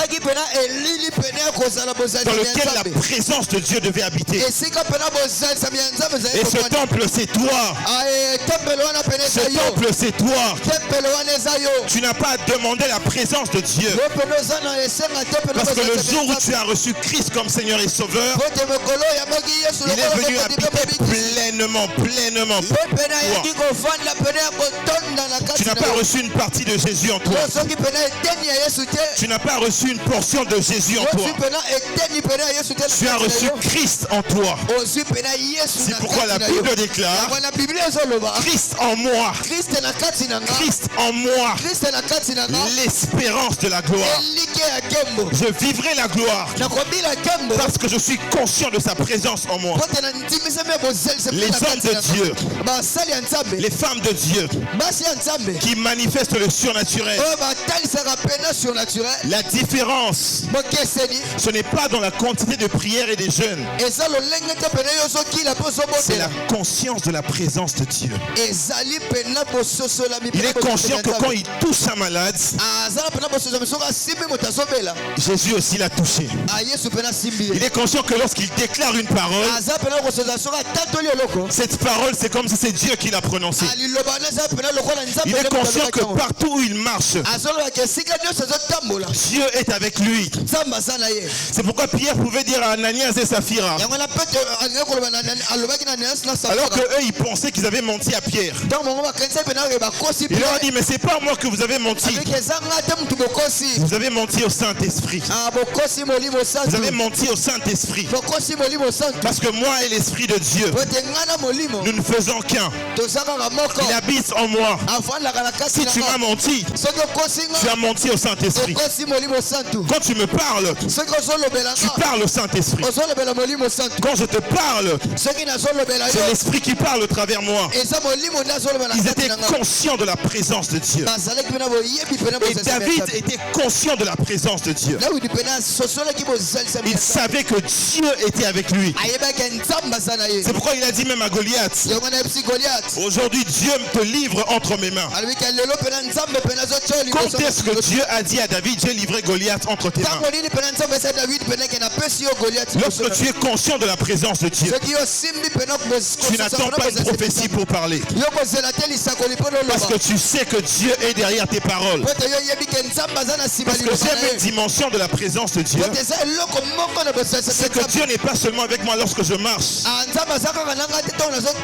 lequel la présence de Dieu devait habiter. Et ce temple c'est toi. Ce temple c'est toi. Tu n'as pas à demander la présence de Dieu. Parce que le jour où tu as reçu Christ comme Seigneur et Sauveur, il est venu habiter pleinement. Tu n'as pas reçu une partie de Jésus en toi. Tu n'as pas reçu une portion de Jésus en toi. Tu as reçu Christ en toi. C'est pourquoi la Bible déclare Christ en moi. Christ en moi. L'espérance de la gloire. Je vivrai la gloire parce que je suis conscient de sa présence en moi. Les hommes de Dieu, les femmes de Dieu qui manifestent le surnaturel. La différence, ce n'est pas dans la quantité de prières et des jeûnes. C'est la conscience de la présence de Dieu. Il est conscient que quand il touche un malade, Jésus aussi l'a touché. Il est conscient que lorsqu'il déclare une parole, cette parole c'est comme si c'est Dieu qui l'a prononcée. Il est conscient que partout où il marche, Dieu est avec lui. C'est pourquoi Pierre pouvait dire à Ananias et Saphira, alors qu'eux ils pensaient qu'ils avaient menti à Pierre, il leur a dit, mais c'est pas moi que vous avez menti. Vous avez menti au Saint-Esprit. Vous avez menti au Saint-Esprit. Parce que moi et l'Esprit de Dieu, nous ne faisons qu'un. Il habite en moi. Si tu m'as menti, tu as menti au Saint-Esprit. Quand tu me parles, tu parles au Saint-Esprit. Quand je te parle, c'est l'Esprit qui parle au travers moi. Ils étaient conscients de la présence de Dieu. Et David était conscient de la présence de Dieu. Il savait que Dieu était avec lui. C'est pourquoi il a dit même à Goliath, aujourd'hui Dieu te livre entre mes mains. Quand est-ce que Dieu a dit à David, j'ai livré Goliath entre tes mains? Lorsque tu es conscient de la présence de Dieu, tu n'attends pas une prophétie pour parler. Parce que tu sais que Dieu est derrière tes paroles. Parce que j'aime une dimension de la présence de Dieu. C'est que Dieu n'est pas seulement avec moi lorsque je marche.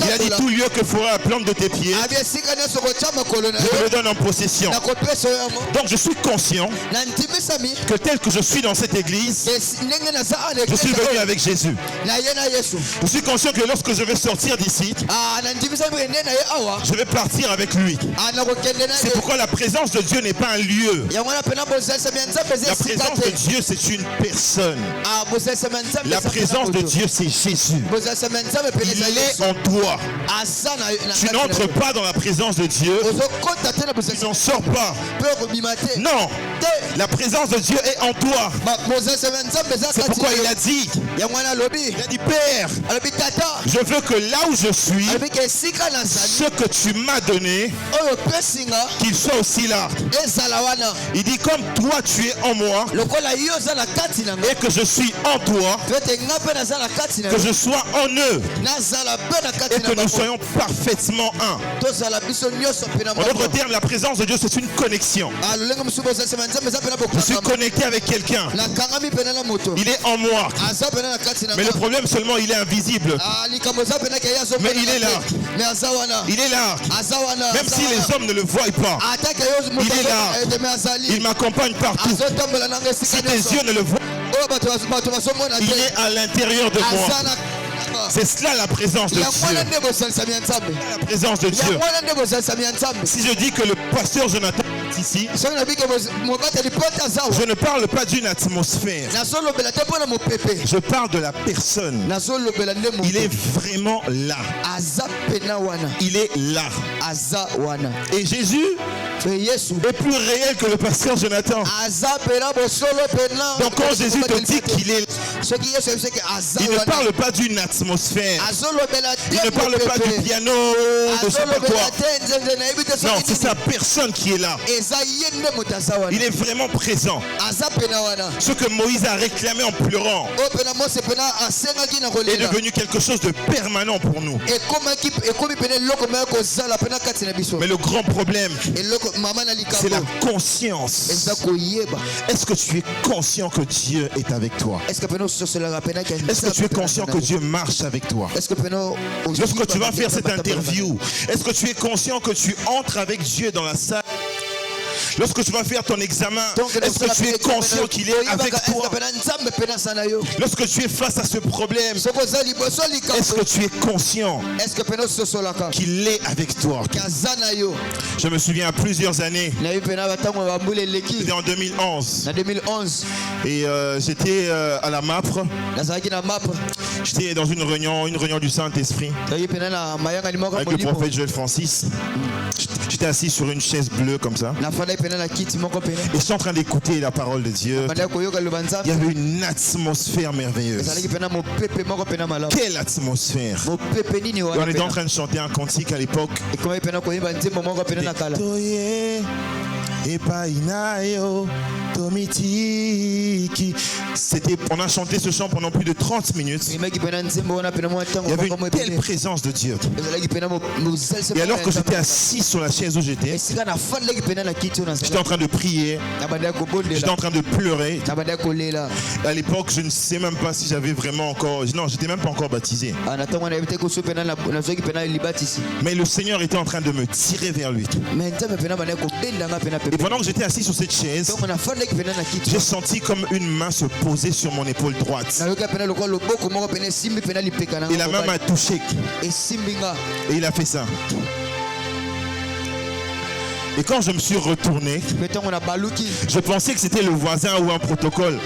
Il a dit tout lieu que fera la plante de tes pieds, je le donne en possession. Donc je suis conscient que tel que je suis dans cette église, je suis venu avec Jésus. Je suis conscient que lorsque je vais sortir d'ici, je vais partir avec lui. C'est pourquoi la présence de Dieu n'est pas un lieu. La présence de Dieu, c'est une personne. La présence de Dieu, c'est Jésus. Il est en toi. Tu n'entres pas dans la présence de Dieu. Tu n'en sors pas. Non. La présence de Dieu est en toi. C'est pourquoi il a dit, Père, je veux que là où je suis, ce que tu m'as donné, qu'il soit aussi là. Il dit, comme toi tu es en moi, et que je suis en toi, que je sois en eux, et que nous soyons parfaitement un. En d'autres termes, la présence de Dieu, c'est une connexion. Je suis connecté avec quelqu'un. Il est en moi. Mais le problème seulement, il est invisible. Mais il est là. Il est là. Même si les hommes ne le voient pas, il est là. Il m'accompagne partout. Si tes yeux ne le voient, il est à l'intérieur de moi. C'est cela la présence de Dieu. La présence de Dieu. Si je dis que le pasteur Jonathan est ici, je ne parle pas d'une atmosphère. Je parle de la personne. Il est vraiment là. Il est là. Et Jésus est plus réel que le pasteur Jonathan. Donc quand Jésus te dit qu'il est là, il ne parle pas d'une atmosphère. Il ne parle pas du piano, de je sais pas quoi. Non, c'est sa personne qui est là. Il est vraiment présent. Ce que Moïse a réclamé en pleurant est devenu quelque chose de permanent pour nous. Mais le grand problème, c'est la conscience. Est-ce que tu es conscient que Dieu est avec toi? Est-ce que tu es conscient que Dieu marche avec toi? Lorsque tu vas faire cette interview, est-ce que tu es conscient que tu entres avec Dieu dans la salle? Lorsque tu vas faire ton examen, est-ce que tu es conscient qu'il est avec toi? Lorsque tu es face à ce problème, est-ce que tu es conscient qu'il est avec toi? Je me souviens à plusieurs années, c'était en 2011, et j'étais à la MAPRE. J'étais dans une réunion du Saint-Esprit avec le prophète Joël Francis. J'étais assis sur une chaise bleue comme ça. Et je suis en train d'écouter la parole de Dieu. Il y avait une atmosphère merveilleuse. Quelle atmosphère! Et on était en train de chanter un cantique à l'époque. On a chanté ce chant pendant plus de 30 minutes. Il y avait une telle présence de Dieu. Et alors que j'étais assis sur la chaise où j'étais, j'étais en train de prier, j'étais en train de pleurer. À l'époque, je ne sais même pas si j'avais vraiment encore... Non, j'étais même pas encore baptisé. Mais le Seigneur était en train de me tirer vers lui. Et pendant que j'étais assis sur cette chaise, j'ai senti comme une main se poser sur mon épaule droite. Et la main m'a touché. Et il a fait ça. Et quand je me suis retourné, je pensais que c'était le voisin ou un protocole.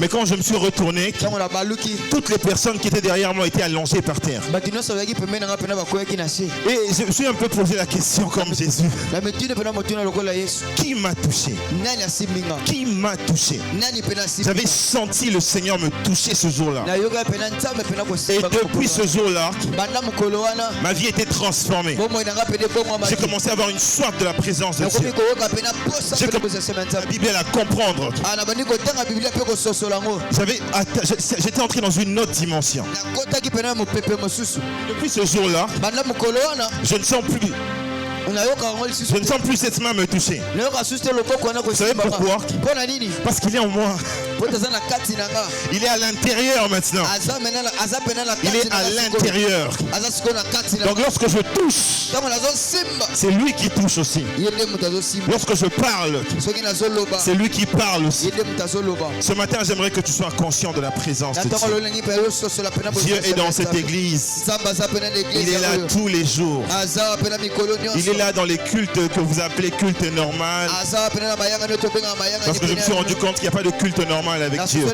Mais quand je me suis retourné, toutes les personnes qui étaient derrière moi étaient allongées par terre. Et je me suis un peu posé la question comme Jésus. Qui m'a touché? Qui m'a touché? J'avais senti le Seigneur me toucher ce jour-là. Et depuis ce jour-là, ma vie était transformée. J'ai commencé à avoir une soif de la présence de Dieu. J'ai commencé la Bible à comprendre. J'étais entré dans une autre dimension. Depuis ce jour-là, je ne sens plus. Je ne sens plus cette main me toucher. Vous savez pourquoi? Parce qu'il est en moi. Il est à l'intérieur maintenant. Il est à l'intérieur. Donc lorsque je touche, c'est lui qui touche aussi. Lorsque je parle, c'est lui qui parle aussi. Ce matin, j'aimerais que tu sois conscient de la présence de Dieu. Dieu est dans cette église. Il est là tous les jours. Il est là dans les cultes que vous appelez culte normal. Parce que je me suis rendu compte qu'il n'y a pas de culte normal avec Dieu.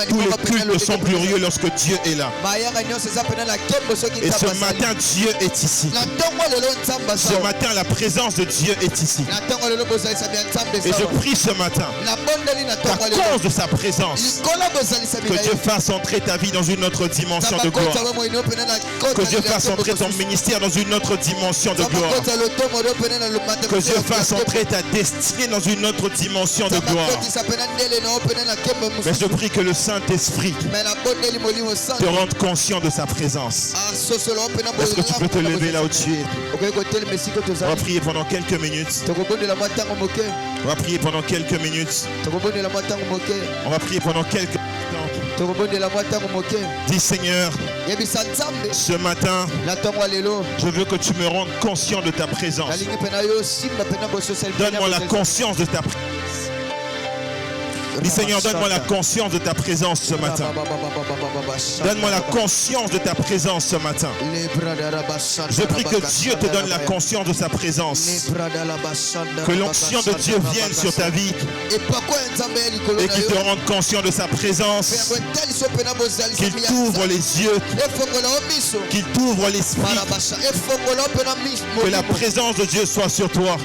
Tous les cultes sont glorieux lorsque Dieu est là. Et ce matin, Dieu est ici. Ce matin, la présence de Dieu est ici. Et je prie ce matin qu'à cause de sa présence, que Dieu fasse entrer ta vie dans une autre dimension de gloire. Que Dieu fasse entrer ton ministère dans une autre dimension de gloire. Que Dieu fasse entrer ta destinée dans une autre dimension de gloire. Mais je prie que le Saint-Esprit te rende conscient de sa présence. Est-ce que tu peux te lever là où tu es? On va prier pendant quelques minutes. On va prier pendant quelques minutes. On va prier pendant quelques instants. Dis Seigneur, ce matin, je veux que tu me rendes conscient de ta présence. Donne-moi la conscience de ta présence. Dis Seigneur, donne-moi la conscience de ta présence ce matin. Donne-moi la conscience de ta présence ce matin. Je prie que Dieu te donne la conscience de sa présence. Que l'onction de Dieu vienne sur ta vie et qu'il te rende conscient de sa présence. Qu'il t'ouvre les yeux, qu'il t'ouvre l'esprit. Que la présence de Dieu soit sur toi.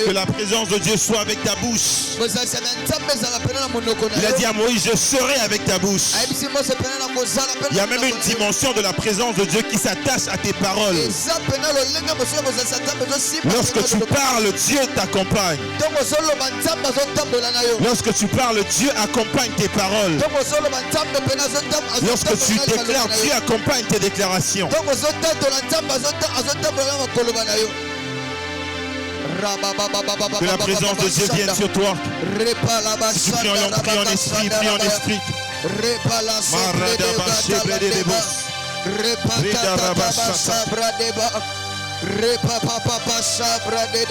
Que la présence de Dieu soit avec ta bouche. Il a dit à Moïse, je serai avec ta bouche. Il y a même une dimension de la présence de Dieu qui s'attache à tes paroles. Lorsque tu parles, Dieu t'accompagne. Lorsque tu parles, Dieu accompagne tes paroles. Lorsque tu déclares, Dieu accompagne tes déclarations. Que la présence de Dieu vienne sur toi. Si tu pries en langue, prie en esprit, prie en esprit. Repa papa sabra de